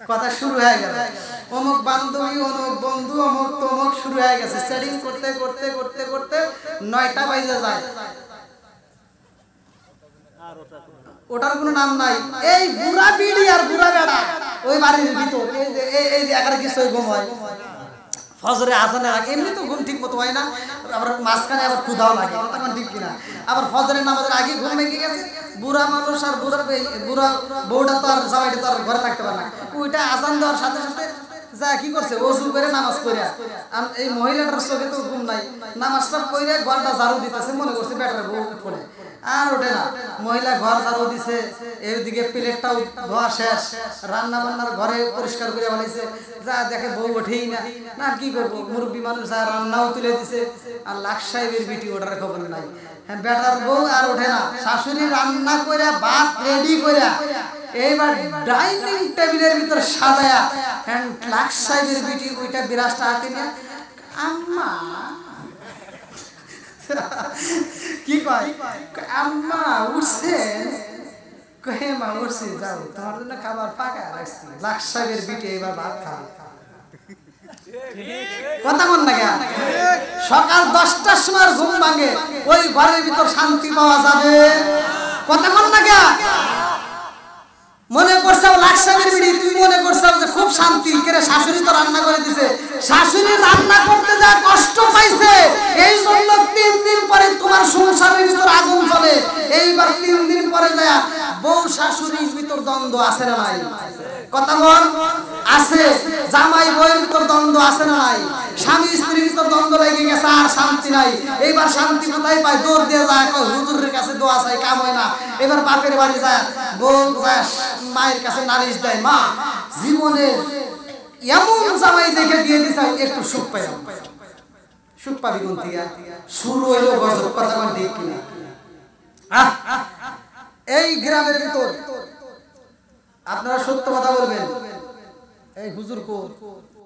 কথা শুরু হয়ে গেল, অমুক বান্ধবী অমুক বন্ধু অমুক তমুক শুরু হয়ে গেছে, সেটিং করতে করতে করতে করতে 9টা বাজে যায়, ওটার কোনো নাম নাই। এই বুড়া বিড়ি আর বুড়া বেড়া ওই বাড়ির ভিতর এই যে একার কিছু ঘুম হয়, ফজরে আজানের আগে এমনি তো ঘুম ঠিক মতো হয় না, আবার মাঝখানে আবার ক্ষুধাও লাগে, তখন ঠিক কিনা, আবার ফজরের নামাজের আগে ঘুম ভেঙে গেছে, বুড়া মানুষ আর বুড়া বউটা তো আর জামাইটা তো আর ঘরে থাকতে পারে না, ওইটা আজান দেওয়ার সাথে সাথে যা কি করছে ওযু করে নামাজ পড়ে, এই মহিলাটার চোখে তো ঘুম নাই, নামাজটা পড়ে ঘরটা ঝাড়ু দিতেছে, মনে করছে বেটার বউ পড়ে আর ওঠে না, মহিলা ঘর ঝাড়ু দিছে, এদিকে প্লেটটাও ধোয়া শেষ, রান্না বান্নার ঘরে পরিষ্কার করে বলেছে, যা দেখে বউ ওঠেই না, না কি করবো, মুরব্বী মানুষ আর রান্নাও তুলে দিছে, আর লাখ সাহেবের বিটি ওটার খবর নাই, হ্যাঁ বেটার বউ আর ওঠে না, শাশুড়ি রান্না করে ভাত রেডি করে এইবার ডাইনিং টেবিলের ভিতর সাজায়া, হ্যাঁ লাখ সাহেবের বিটি ওইটা বিরাজটা হাতে নিয়ে আম্মা কি কয় আম্মা উঠছেন, কহে মা উঠছি, যাও তোমার জন্য খাবার পাকা রাখছি, লাখ সাহেবের বিটি এবার ভাত খাবে, কথা বল না কেন, সকাল 10টার সময় ঘুম ভাঙে, ওই ঘরের ভিতর শান্তি পাওয়া যাবে, কথা বল না কেন, মনে করছাও লাখ সাহেবের বিটি, তুই মনে করছাও যে খুব শান্তি, করে শাশুড়ি তো রান্না করে দিছে, শাশুড়ি রান্না করতে যা কষ্ট পাইছে, এই জন্য 3 দিন পরে তোমার সংসারের ভিতর আগুন জ্বলে, এইবার 3 দিন পরে যায় বউ শাশুড়ির ভিতর দ্বন্দ্ব আছে না নাই, কথা বল আছে, জামাই বউয়ের ভিতর দ্বন্দ্ব আছে না নাই, স্বামী স্ত্রীর ভিতর দ্বন্দ্ব লেগে গেছে, আর শান্তি নাই, এইবার শান্তি কোথায় পায়, দৌড় দিয়ে যায় হুজুরের কাছে দোয়া চাই, কাম হয় না, এবার বাপের বাড়ি যায়, বউ যায় মায়ের কাছে নালিশ দেয়, মা জীবনে এমন জামাই দেখে দিয়ে দিছে একটু সুখ পাই, সুখ পাবি কোন থেকে, শুরু হইলো গজব, কথা বল ঠিক কিনা। এই গ্রামের ভিতর আপনারা সত্য কথা বলবেন, এই হুজুর কো